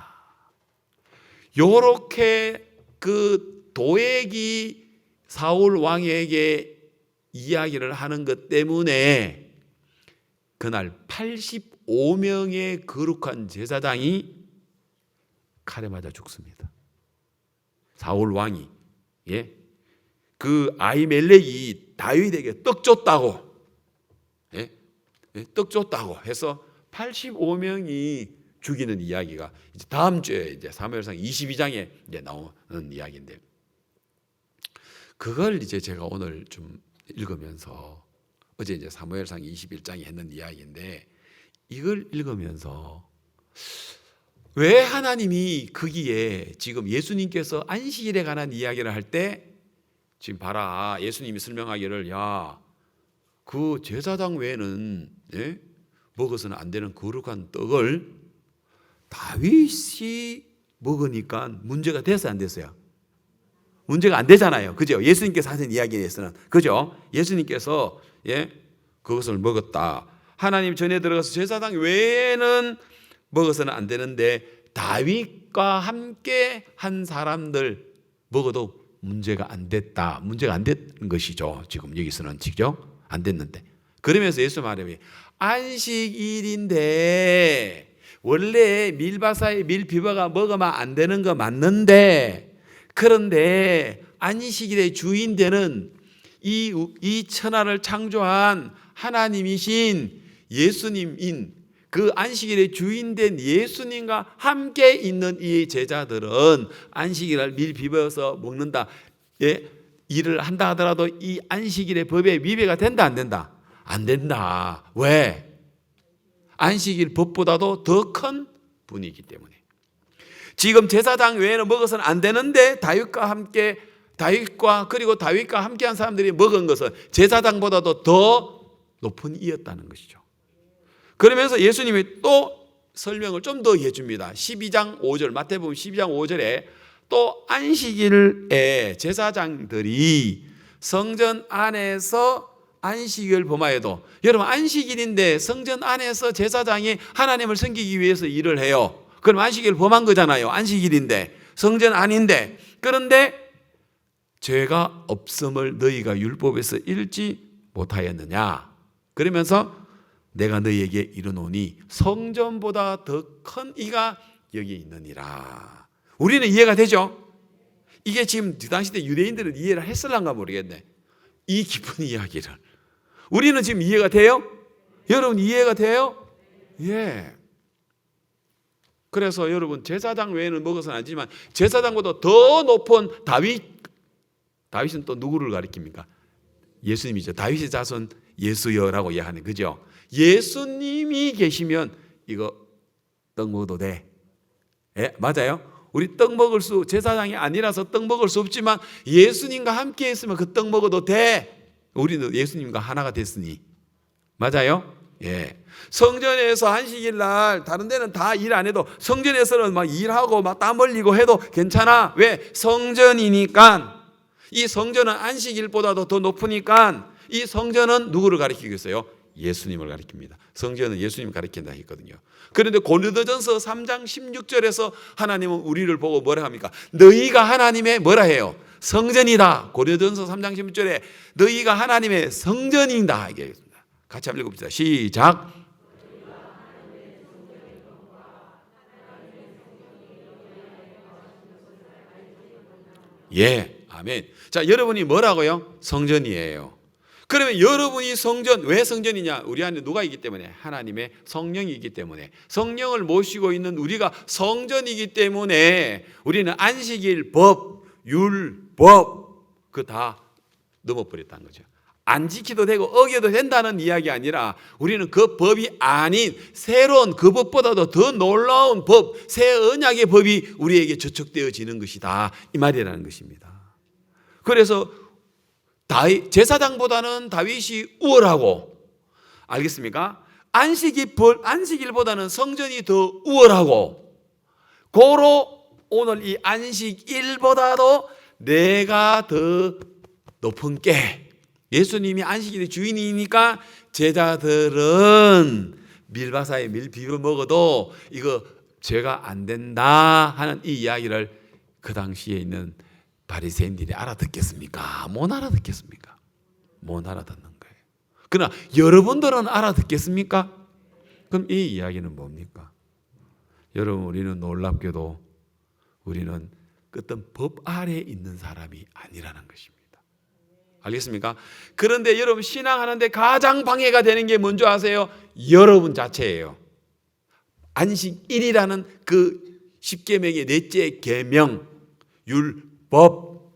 요렇게 그 도액이 사울 왕에게 이야기를 하는 것 때문에 그날 85명의 거룩한 제사장이 칼에 맞아 죽습니다. 사울 왕이, 예, 그 아히멜렉이 다윗에게 떡 줬다고, 예, 떡 줬다고 해서 85명이 죽이는 이야기가 이제 다음 주에 이제 사무엘상 22장에 이제 나오는 이야기인데, 그걸 이제 제가 오늘 좀 읽으면서, 어제 이제 사무엘상 21장에 했는 이야기인데, 이걸 읽으면서 왜 하나님이 거기에 지금 예수님께서 안식일에 관한 이야기를 할 때 지금 봐라, 예수님이 설명하기를 야, 그 제사장 외에는, 예? 먹어서는 안 되는 거룩한 떡을 다윗이 먹으니까 문제가 됐어요, 안 됐어요? 문제가 안 되잖아요, 그죠? 예수님께서 하신 이야기에서는, 그죠? 예수님께서, 예, 그것을 먹었다. 하나님 전에 들어가서 제사장 외에는 먹어서는 안 되는데 다윗과 함께 한 사람들 먹어도 문제가 안 됐다. 문제가 안 된 것이죠. 지금 여기서는, 지금 안 됐는데, 그러면서 예수 말씀이 안식일인데 원래 밀바사의 밀비바가 먹으면 안 되는 거 맞는데, 그런데 안식일의 주인 되는 이 천하를 창조한 하나님이신 예수님인 그 안식일의 주인된 예수님과 함께 있는 이 제자들은 안식일을 밀 비벼서 먹는다, 예? 일을 한다 하더라도 이 안식일의 법에 위배가 된다, 안 된다? 안 된다. 왜? 안식일 법보다도 더 큰 분이기 때문에. 지금 제사장 외에는 먹어서는 안 되는데 다윗과 그리고 다윗과 함께한 사람들이 먹은 것은 제사장보다도 더 높은 이였다는 것이죠. 그러면서 예수님이 또 설명을 좀 더 해줍니다. 12장 5절, 마태복음 12장 5절에 또 안식일에 제사장들이 성전 안에서 안식일 범하여도, 여러분 안식일인데 성전 안에서 제사장이 하나님을 섬기기 위해서 일을 해요. 그럼 안식일 범한 거잖아요. 안식일인데, 성전 안인데. 그런데 죄가 없음을 너희가 율법에서 읽지 못하였느냐. 그러면서 내가 너희에게 이르노니 성전보다 더 큰 이가 여기 있느니라. 우리는 이해가 되죠? 이게 지금 그 당시 때 유대인들은 이해를 했을란가 모르겠네, 이 깊은 이야기를. 우리는 지금 이해가 돼요? 여러분 이해가 돼요? 예. 그래서 여러분 제사장 외에는 먹어서는 안 되지만 제사장보다 더 높은 다윗은 또 누구를 가리킵니까? 예수님이죠. 다윗의 자손 예수여라고 이야기하는 그죠? 예수님이 계시면 이거 떡 먹어도 돼. 예, 맞아요. 우리 떡 먹을 수 제사장이 아니라서 떡 먹을 수 없지만 예수님과 함께 있으면 그 떡 먹어도 돼. 우리는 예수님과 하나가 됐으니. 맞아요? 예. 성전에서 안식일 날 다른 데는 다 일 안 해도 성전에서는 막 일하고 막 땀 흘리고 해도 괜찮아. 왜? 성전이니까. 이 성전은 안식일보다도 더 높으니까 이 성전은 누구를 가리키고 있어요? 예수님을 가리킵니다. 성전은 예수님을 가리킨다 했거든요. 그런데 고린도전서 3장 16절에서 하나님은 우리를 보고 뭐라 합니까? 너희가 하나님의 뭐라 해요? 성전이다. 고린도전서 3장 16절에 너희가 하나님의 성전이다. 같이 한번 읽어봅시다. 시작. 예, 아멘. 자, 여러분이 뭐라고요? 성전이에요. 그러면 여러분이 성전, 왜 성전이냐? 우리 안에 누가 있기 때문에? 하나님의 성령이 있기 때문에. 성령을 모시고 있는 우리가 성전이기 때문에 우리는 안식일 법, 율법 그 다 넘어버렸다는 거죠. 안 지키도 되고 어겨도 된다는 이야기 아니라 우리는 그 법이 아닌 새로운 그 법보다도 더 놀라운 법, 새 언약의 법이 우리에게 저촉되어지는 것이다. 이 말이라는 것입니다. 그래서 제사장보다는 다윗이 우월하고, 알겠습니까? 안식일보다는 성전이 더 우월하고, 고로 오늘 이 안식일보다도 내가 더 높은 게, 예수님이 안식일의 주인이니까 제자들은 밀바사에 밀비를 먹어도 이거 죄가 안 된다 하는 이 이야기를 그 당시에 있는 바리새인들이 알아듣겠습니까? 못 알아듣겠습니까? 못 알아듣는 거예요. 그러나 여러분들은 알아듣겠습니까? 그럼 이 이야기는 뭡니까? 여러분, 우리는 놀랍게도 우리는 어떤 법 아래에 있는 사람이 아니라는 것입니다. 알겠습니까? 그런데 여러분, 신앙하는데 가장 방해가 되는 게 뭔지 아세요? 여러분 자체예요. 안식일이라는 그 10계명의 넷째 계명, 율법,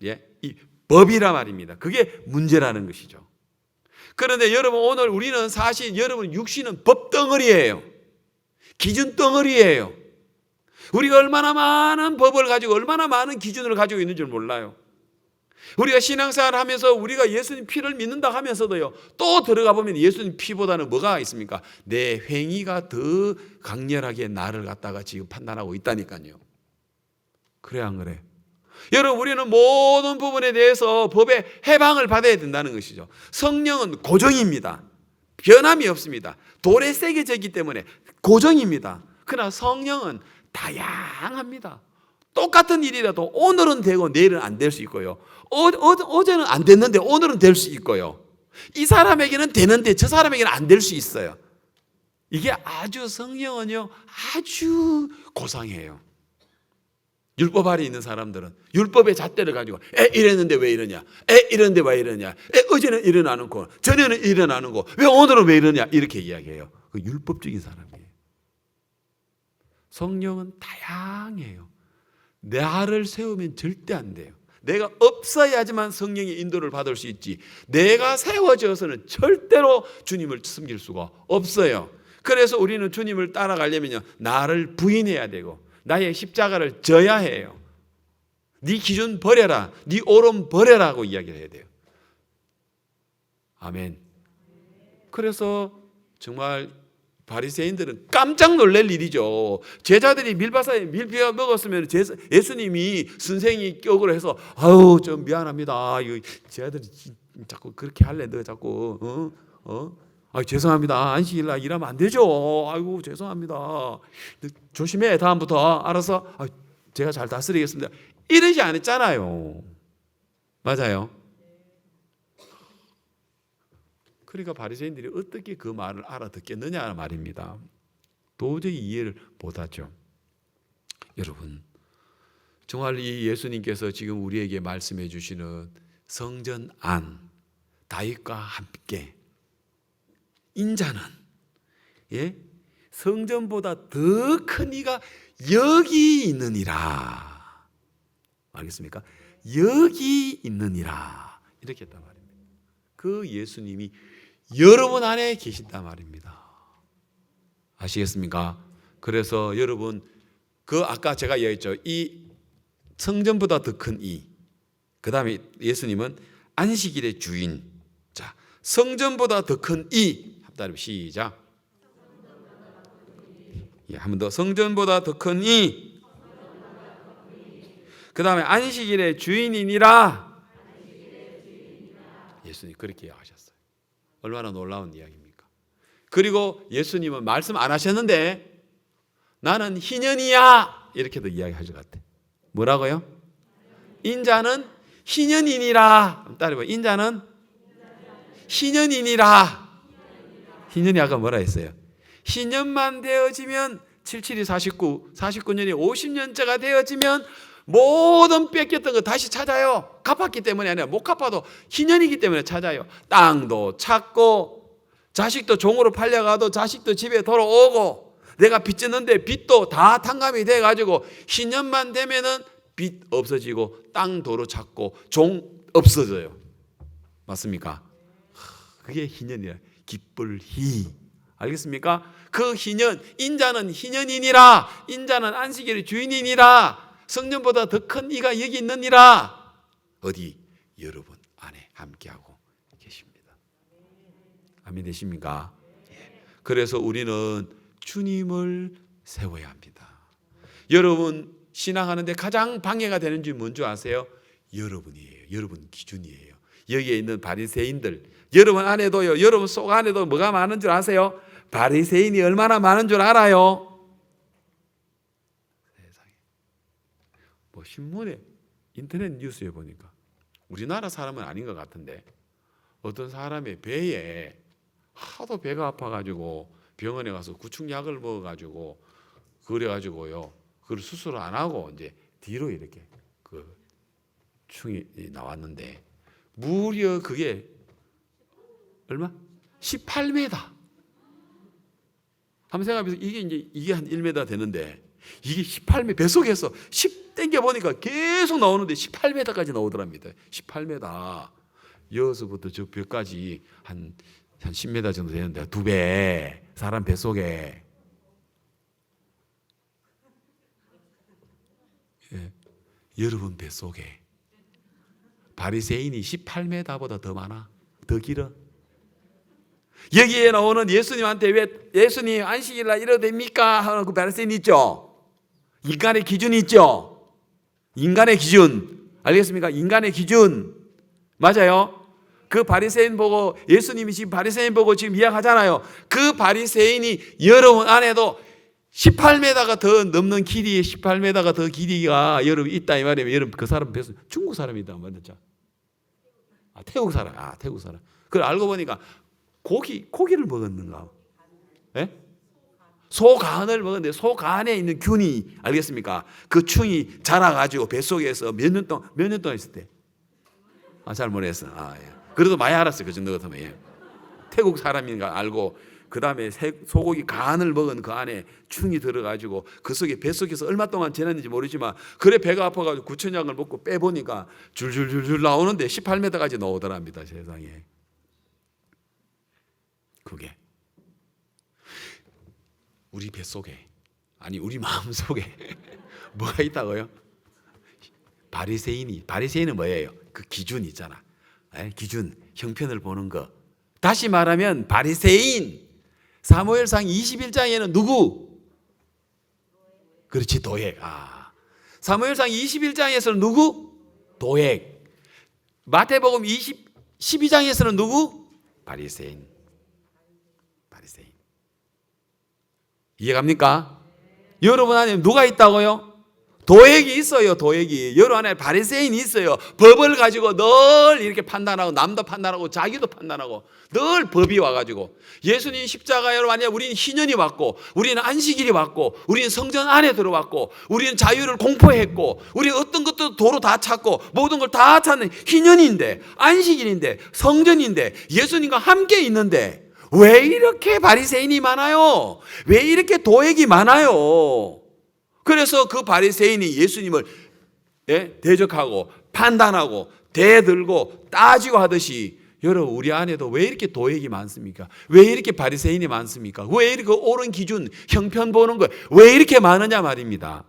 예, 이 법이라 말입니다. 그게 문제라는 것이죠. 그런데 여러분, 오늘 우리는 사실 여러분 육신은 법 덩어리예요. 기준 덩어리예요. 우리가 얼마나 많은 법을 가지고 얼마나 많은 기준을 가지고 있는 줄 몰라요. 우리가 신앙생활을 하면서 우리가 예수님 피를 믿는다 하면서도요, 또 들어가 보면 예수님 피보다는 뭐가 있습니까? 내 행위가 더 강렬하게 나를 갖다가 지금 판단하고 있다니까요. 그래 안 그래? 여러분, 우리는 모든 부분에 대해서 법의 해방을 받아야 된다는 것이죠. 성령은 고정입니다. 변함이 없습니다. 돌에 새겨져 있기 때문에 고정입니다. 그러나 성령은 다양합니다. 똑같은 일이라도 오늘은 되고 내일은 안 될 수 있고요. 어제는 안 됐는데 오늘은 될 수 있고요. 이 사람에게는 되는데 저 사람에게는 안 될 수 있어요. 이게 아주 성령은요, 아주 고상해요. 율법 아래 있는 사람들은 율법의 잣대를 가지고 이랬는데 왜 이러냐, 이랬는데 왜 이러냐, 어제는 일어나는 거, 전에는 일어나는 거, 왜 오늘은 왜 이러냐, 이렇게 이야기해요. 그 율법적인 사람이에요. 성령은 다양해요. 나를 세우면 절대 안 돼요. 내가 없어야지만 성령의 인도를 받을 수 있지, 내가 세워져서는 절대로 주님을 섬길 수가 없어요. 그래서 우리는 주님을 따라가려면요, 나를 부인해야 되고 나의 십자가를 져야 해요. 네 기준 버려라, 네 오름 버려라고 이야기를 해야 돼요. 아멘. 그래서 정말 바리새인들은 깜짝 놀랄 일이죠. 제자들이 밀바사에 밀비어 먹었으면 예수님이 선생이 격으로 해서 아유 좀 미안합니다. 이거 제자들이 자꾸 그렇게 할래, 너 자꾸 아 죄송합니다. 안식일날 일하면 안 되죠. 아이고 죄송합니다. 조심해 다음부터. 알아서 제가 잘 다스리겠습니다. 이러지 않았잖아요. 맞아요. 그러니까 바리새인들이 어떻게 그 말을 알아듣겠느냐 말입니다. 도저히 이해를 못하죠. 여러분, 정말 이 예수님께서 지금 우리에게 말씀해 주시는 성전 안, 다윗과 함께 인자는, 예, 성전보다 더 큰 이가 여기 있느니라. 알겠습니까? 여기 있느니라. 이렇게 했단 말입니다. 그 예수님이 여러분 안에 계신단 말입니다. 아시겠습니까? 그래서 여러분 그 아까 제가 이야기했죠. 이 성전보다 더 큰 이. 그 다음에 예수님은 안식일의 주인. 자, 성전보다 더 큰 이. 합달음 시작. 예, 한 번 더. 성전보다 더 큰 이. 그 다음에 안식일의 주인이니라. 예수님 그렇게 이야기하셨어요. 얼마나 놀라운 이야기입니까? 그리고 예수님은 말씀 안 하셨는데 나는 희년이야 이렇게도 이야기하실 것 같아요. 뭐라고요? 인자는 희년이니라. 따라해봐. 인자는 희년이니라. 희년이 아까 뭐라 했어요? 희년만 되어지면 77이 49, 49년이 50년째가 되어지면 모든 뺏겼던 거 다시 찾아요. 갚았기 때문에 아니라 못 갚아도 희년이기 때문에 찾아요. 땅도 찾고 자식도 종으로 팔려가도 자식도 집에 돌아오고 내가 빚 졌는데 빚도 다 탕감이 돼가지고 희년만 되면은 빚 없어지고 땅 도로 찾고 종 없어져요. 맞습니까? 그게 희년이야. 기쁠 희. 알겠습니까? 그 희년, 인자는 희년이니라. 인자는 안식일의 주인이니라. 성전보다 더 큰 이가 여기 있느니라. 어디? 여러분 안에 함께하고 계십니다. 아멘 되십니까? 그래서 우리는 주님을 세워야 합니다. 여러분 신앙하는데 가장 방해가 되는 줄 뭔지 아세요? 여러분이에요. 여러분 기준이에요. 여기에 있는 바리새인들, 여러분 안에도요. 여러분 속 안에도 뭐가 많은 줄 아세요? 바리새인이 얼마나 많은 줄 알아요? 세상에. 뭐 신문에 인터넷 뉴스에 보니까 우리나라 사람은 아닌 것 같은데 어떤 사람의 배에 하도 배가 아파가지고 병원에 가서 구충약을 먹어가지고 그래가지고요. 그걸 수술을 안 하고 이제 뒤로 이렇게 그 충이 나왔는데 무려 그게 얼마? 18m. 한번 생각해보세요. 이게 한 1m 되는데 이게 18m 뱃속에서 10 땡겨 보니까 계속 나오는데 18m까지 나오더랍니다. 18m. 여기서부터 저 벽까지 한 10m 정도 되는데 2배. 사람 뱃속에. 예. 여러분 뱃속에 바리새인이 18m보다 더 많아? 더 길어? 여기에 나오는 예수님한테 왜 예수님 안식일날 이래도 됩니까? 하는 그 바리새인 있죠? 인간의 기준이 있죠? 인간의 기준. 알겠습니까? 인간의 기준. 맞아요? 그 바리새인 보고 예수님이 지금 바리새인 보고 지금 이야기하잖아요. 그 바리새인이 여러분 안에도 18m가 더 넘는 길이 18m가 더 길이가 여러분 있다 이 말이에요. 여러분 그 사람 뱃속 중국 사람이다 말했죠. 태국 사람. 태국 사람. 그걸 알고 보니까 고기를 먹었는가? 예? 소간을 먹었는데 소간에 있는 균이 알겠습니까? 그 충이 자라가지고 뱃속에서 몇 년 동안 있을 때? 잘 모르겠어. 예. 그래도 많이 알았어요. 그 정도 같으면. 예. 태국 사람인가 알고 그 다음에 소고기 간을 먹은 그 안에 충이 들어가지고 그 속에 뱃속에서 얼마 동안 지났는지 모르지만 그래 배가 아파가지고 구천약을 먹고 빼보니까 줄줄줄줄 나오는데 18m까지 나오더랍니다. 세상에. 그게 우리 뱃속에 아니 우리 마음속에 뭐가 있다고요? 바리새인은 뭐예요? 그 기준 있잖아. 기준 형편을 보는 거. 다시 말하면 바리새인 사무엘상 21장에는 누구? 그렇지 도액. 사무엘상 21장에서는 누구? 도액. 마태복음 12장에서는 누구? 바리새인. 이해갑니까? 여러분 안에 누가 있다고요? 도액이 있어요. 도액이. 여러분 안에 바리새인이 있어요. 법을 가지고 늘 이렇게 판단하고 남도 판단하고 자기도 판단하고 늘 법이 와가지고 예수님 십자가로 만약 우리는 희년이 왔고 우리는 안식일이 왔고 우리는 성전 안에 들어왔고 우리는 자유를 공포했고 우리는 어떤 것도 도로 다 찾고 모든 걸 다 찾는 희년인데 안식일인데 성전인데 예수님과 함께 있는데 왜 이렇게 바리새인이 많아요? 왜 이렇게 도액이 많아요? 그래서 그 바리새인이 예수님을 대적하고 판단하고 대들고 따지고 하듯이 여러분 우리 안에도 왜 이렇게 도액이 많습니까? 왜 이렇게 바리새인이 많습니까? 왜 이렇게 옳은 기준, 형편 보는 거 왜 이렇게 많으냐 말입니다.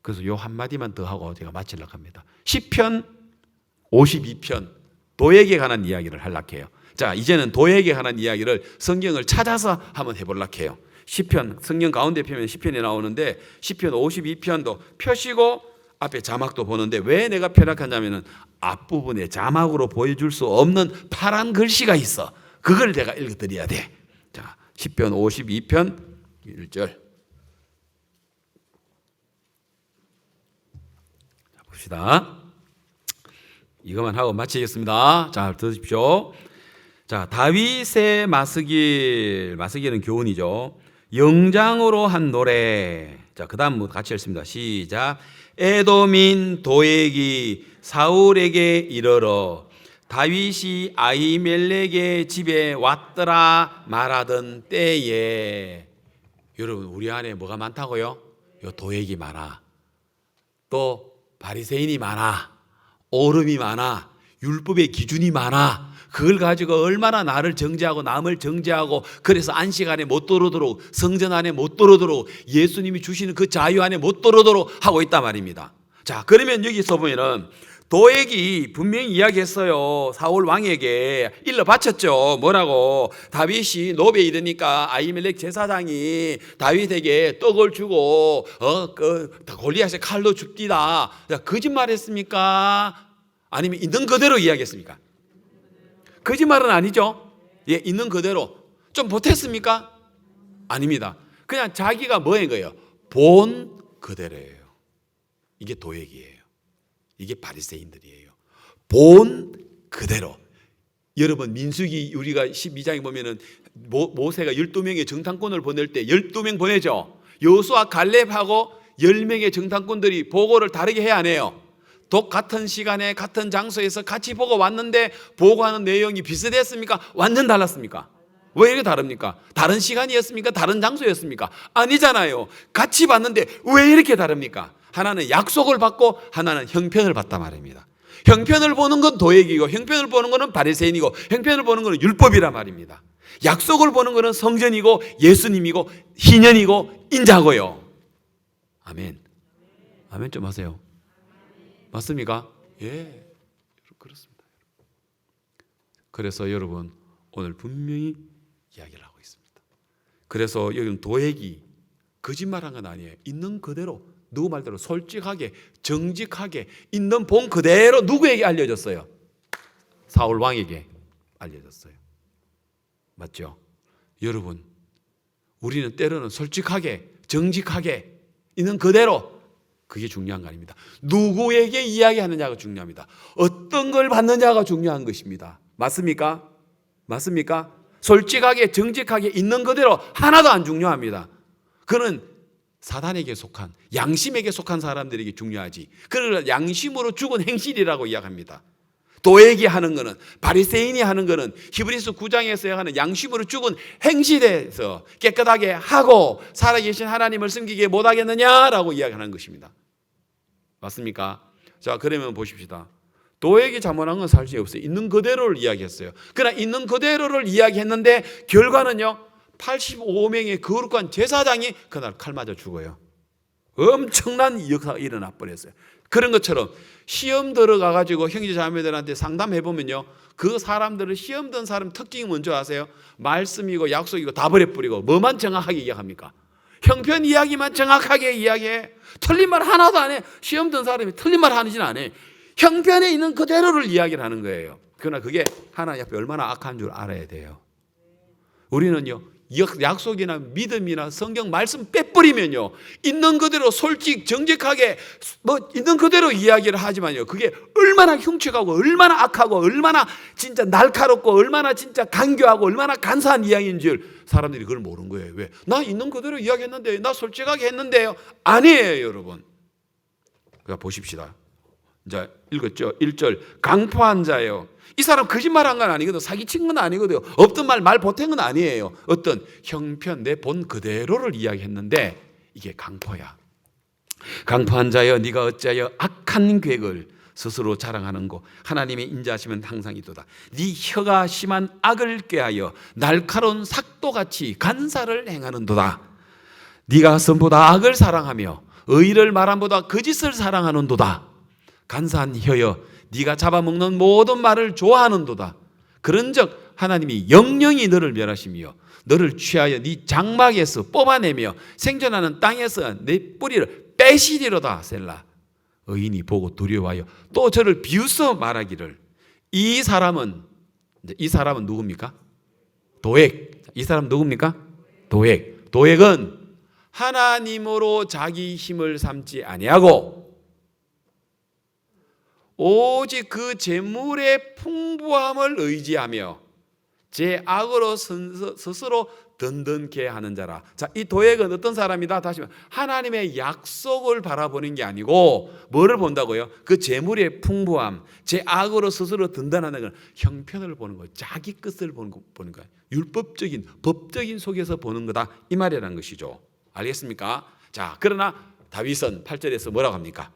그래서 요 한마디만 더 하고 제가 마치려고 합니다. 시편 52편 도액에 관한 이야기를 하려고 해요. 자, 이제는 도액에 관한 이야기를 성경을 찾아서 한번 해보려고 해요. 시편, 성경 가운데 펴면 시편이 나오는데 시편 52편도 펴시고 앞에 자막도 보는데 왜 내가 펴락하냐면은 앞부분에 자막으로 보여줄 수 없는 파란 글씨가 있어. 그걸 내가 읽어드려야 돼. 자, 시편 52편 1절. 자, 봅시다. 이것만 하고 마치겠습니다. 자, 들으십시오. 자, 다윗의 마스길은 교훈이죠. 영장으로 한 노래. 자, 그 다음 같이 읽습니다. 시작. 에돔인 도액이 사울에게 이르러 다윗이 아히멜렉의 집에 왔더라 말하던 때에. 여러분 우리 안에 뭐가 많다고요? 요 도액이 많아. 또 바리새인이 많아. 오름이 많아. 율법의 기준이 많아. 그걸 가지고 얼마나 나를 정죄하고 남을 정죄하고 그래서 안식 안에 못 들어오도록 성전 안에 못 들어오도록 예수님이 주시는 그 자유 안에 못 들어오도록 하고 있단 말입니다. 자, 그러면 여기서 보면은 도액이 분명히 이야기했어요. 사울 왕에게 일러 바쳤죠. 뭐라고? 다윗이 노베에 이르니까 아히멜렉 제사장이 다윗에게 떡을 주고 골리앗의 칼로 죽디다. 거짓말했습니까? 아니면 있는 그대로 이야기했습니까? 거짓말은 아니죠. 예, 있는 그대로. 좀 보탰습니까? 아닙니다. 그냥 자기가 뭐인 거예요? 본 그대로예요. 이게 도액이에요. 이게 바리새인들이에요. 본 그대로. 여러분 민수기 우리가 12장에 보면은 모세가 12명의 정탐꾼을 보낼 때 12명 보내죠. 여호수아 갈렙하고 10명의 정탐꾼들이 보고를 다르게 해야 안 해요? 같은 시간에 같은 장소에서 같이 보고 왔는데 보고하는 내용이 비슷했습니까? 완전 달랐습니까? 왜 이렇게 다릅니까? 다른 시간이었습니까? 다른 장소였습니까? 아니잖아요. 같이 봤는데 왜 이렇게 다릅니까? 하나는 약속을 받고 하나는 형편을 받단 말입니다. 형편을 보는 건 도액이고 형편을 보는 것은 바리새인이고 형편을 보는 것은 율법이란 말입니다. 약속을 보는 것은 성전이고 예수님이고 희년이고 인자고요. 아멘. 아멘 좀 하세요. 맞습니까? 예, 그렇습니다. 그래서 여러분 오늘 분명히 이야기를 하고 있습니다. 그래서 여기는 도액이 거짓말한 건 아니에요. 있는 그대로 누구 말대로 솔직하게 정직하게 있는 본 그대로 누구에게 알려졌어요? 사울 왕에게 알려졌어요. 맞죠? 여러분 우리는 때로는 솔직하게 정직하게 있는 그대로 그게 중요한 거 아닙니다. 누구에게 이야기하느냐가 중요합니다. 어떤 걸 받느냐가 중요한 것입니다. 맞습니까? 맞습니까? 솔직하게 정직하게 있는 그대로 하나도 안 중요합니다. 그는 사단에게 속한 양심에게 속한 사람들에게 중요하지. 그걸 양심으로 죽은 행실이라고 이야기합니다. 도액이 하는 것은 바리새인이 하는 것은 히브리서 9장에서 하는 양심으로 죽은 행실에서 깨끗하게 하고 살아계신 하나님을 섬기게 못하겠느냐라고 이야기하는 것입니다. 맞습니까? 자, 그러면 보십시다. 도액이 잘못한 건 사실 없어요. 있는 그대로를 이야기했어요. 그러나 있는 그대로를 이야기했는데 결과는요 85명의 거룩한 제사장이 그날 칼 맞아 죽어요. 엄청난 역사가 일어나 버렸어요. 그런 것처럼 시험 들어가가지고 형제자매들한테 상담해보면요 그 사람들은 시험 든 사람 특징이 뭔지 아세요? 말씀이고 약속이고 다 버려버리고 뭐만 정확하게 이야기합니까? 형편 이야기만 정확하게 이야기해. 틀린 말 하나도 안 해. 시험 든 사람이 틀린 말 하는지는 안 해. 형편에 있는 그대로를 이야기를 하는 거예요. 그러나 그게 하나님 앞에 얼마나 악한 줄 알아야 돼요. 우리는요 약속이나 믿음이나 성경 말씀 빼버리면요 있는 그대로 솔직 정직하게 있는 그대로 이야기를 하지만요 그게 얼마나 흉측하고 얼마나 악하고 얼마나 진짜 날카롭고 얼마나 진짜 간교하고 얼마나 간사한 이야기인 줄 사람들이 그걸 모르는 거예요. 왜? 나 있는 그대로 이야기했는데 나 솔직하게 했는데요. 아니에요 여러분. 그러니까 보십시다. 이제 읽었죠. 1절 강포한 자요. 이 사람 거짓말한 건 아니거든. 사기친 건 아니거든. 없던 말 보탠 건 아니에요. 어떤 형편 내 본 그대로를 이야기했는데 이게 강포야. 강포한 자여 네가 어찌하여 악한 계획을 스스로 자랑하는 거. 하나님의 인자하심은 항상 이도다. 네 혀가 심한 악을 꾀하여 날카로운 삭도같이 간사를 행하는도다. 네가 선보다 악을 사랑하며 의를 말함보다 거짓을 사랑하는도다. 간사한 혀여, 네가 잡아먹는 모든 말을 좋아하는도다. 그런즉 하나님이 영영이 너를 멸하시며 너를 취하여 네 장막에서 뽑아내며 생존하는 땅에서 내 뿌리를 빼시리로다. 셀라. 의인이 보고 두려워하여 또 저를 비웃어 말하기를, 이 사람은 누굽니까? 도액. 이 사람 누굽니까? 도액. 도액은 하나님으로 자기 힘을 삼지 아니하고 오직 그 재물의 풍부함을 의지하며 제 악으로 스스로 든든케 하는 자라. 자, 이 도액은 어떤 사람이다? 다시 말해, 하나님의 약속을 바라보는 게 아니고 뭐를 본다고요? 그 재물의 풍부함, 제 악으로 스스로 든든하는 건 형편을 보는 거예요. 자기 끝을 보는 거예요. 율법적인, 법적인 속에서 보는 거다, 이 말이라는 것이죠. 알겠습니까? 자, 그러나 다윗은 8절에서 뭐라고 합니까?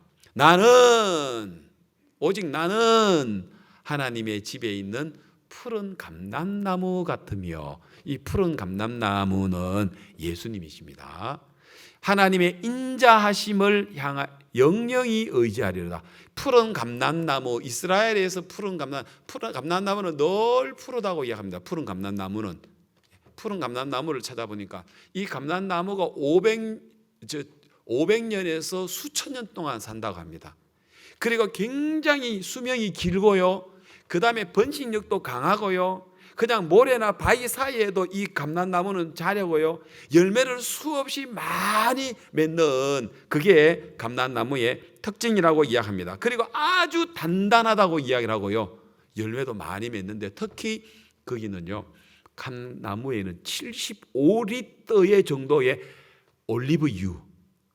오직 나는 하나님의 집에 있는 푸른 감람나무 같으며, 이 푸른 감람나무는 예수님이십니다. 하나님의 인자하심을 향하 영영이 의지하리로다. 푸른 감람나무, 이스라엘에서 푸른 감람나무는 늘 푸르다고 이야기합니다. 푸른 감람나무를 찾아보니까 이 감람나무가 500년에서 수천 년 동안 산다고 합니다. 그리고 굉장히 수명이 길고요. 그 다음에 번식력도 강하고요. 그냥 모래나 바위 사이에도 이 감람나무는 자라고요. 열매를 수없이 많이 맺는, 그게 감람나무의 특징이라고 이야기합니다. 그리고 아주 단단하다고 이야기를 하고요. 열매도 많이 맺는데 특히 거기는요, 감나무에는 75리터의 정도의 올리브유,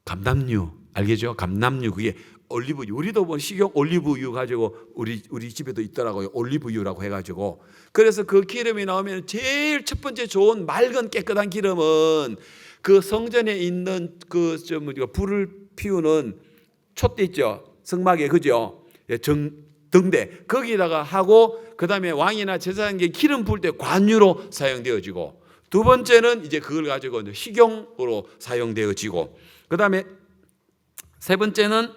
감람유, 알겠죠? 감람유, 그게 올리브유, 우리도 뭐 식용 올리브유 가지고 우리 집에도 있더라고요. 올리브유라고 해가지고. 그래서 그 기름이 나오면 제일 첫 번째 좋은 맑은 깨끗한 기름은 그 성전에 있는 불을 피우는 촛대 있죠, 성막에, 그죠? 등대 거기다가 하고, 그 다음에 왕이나 제사장에게 기름 부을 때 관유로 사용되어지고, 두 번째는 이제 그걸 가지고 식용으로 사용되어지고, 그 다음에 세 번째는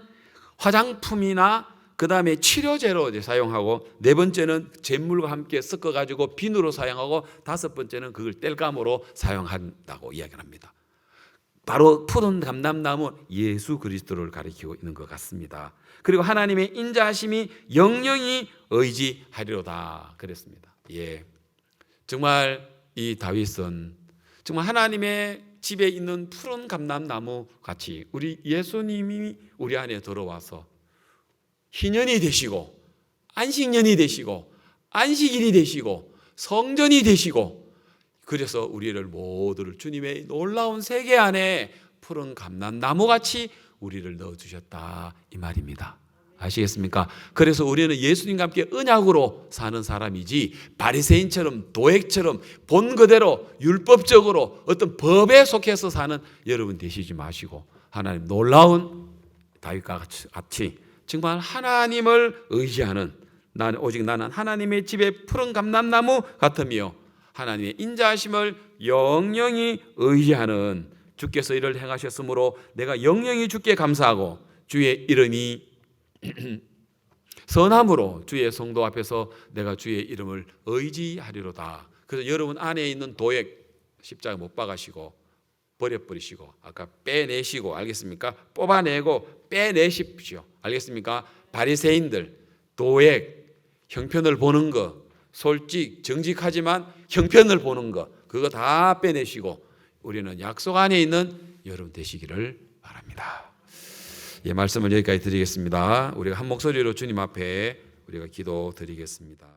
화장품이나 그 다음에 치료제로 이제 사용하고, 네 번째는 잿물과 함께 섞어가지고 비누로 사용하고, 다섯 번째는 그걸 땔감으로 사용한다고 이야기합니다. 바로 푸른 감람나무 예수 그리스도를 가리키고 있는 것 같습니다. 그리고 하나님의 인자하심이 영영이 의지하리로다 그랬습니다. 예, 정말 이 다윗은 정말 하나님의 집에 있는 푸른 감람나무 같이 우리 예수님이 우리 안에 들어와서 희년이 되시고 안식년이 되시고 안식일이 되시고 성전이 되시고, 그래서 우리를 모두를 주님의 놀라운 세계 안에 푸른 감람나무같이 우리를 넣어주셨다, 이 말입니다. 아시겠습니까? 그래서 우리는 예수님과 함께 언약으로 사는 사람이지 바리새인처럼 도액처럼 본 그대로 율법적으로 어떤 법에 속해서 사는 여러분 되시지 마시고, 하나님 놀라운 다윗과 같이 정말 하나님을 의지하는, 오직 나는 하나님의 집에 푸른 감람나무 같으며 하나님의 인자하심을 영영이 의지하는, 주께서 이를 행하셨으므로 내가 영영이 주께 감사하고 주의 이름이 선함으로 주의 성도 앞에서 내가 주의 이름을 의지하리로다. 그래서 여러분 안에 있는 도액 십자가 못 박으시고 버려버리시고, 아까 빼내시고, 알겠습니까? 뽑아내고 빼내십시오. 알겠습니까? 바리새인들, 도액, 형편을 보는 거, 솔직 정직하지만 형편을 보는 거, 그거 다 빼내시고 우리는 약속 안에 있는 여러분 되시기를 바랍니다. 예, 말씀을 여기까지 드리겠습니다. 우리가 한 목소리로 주님 앞에 우리가 기도 드리겠습니다.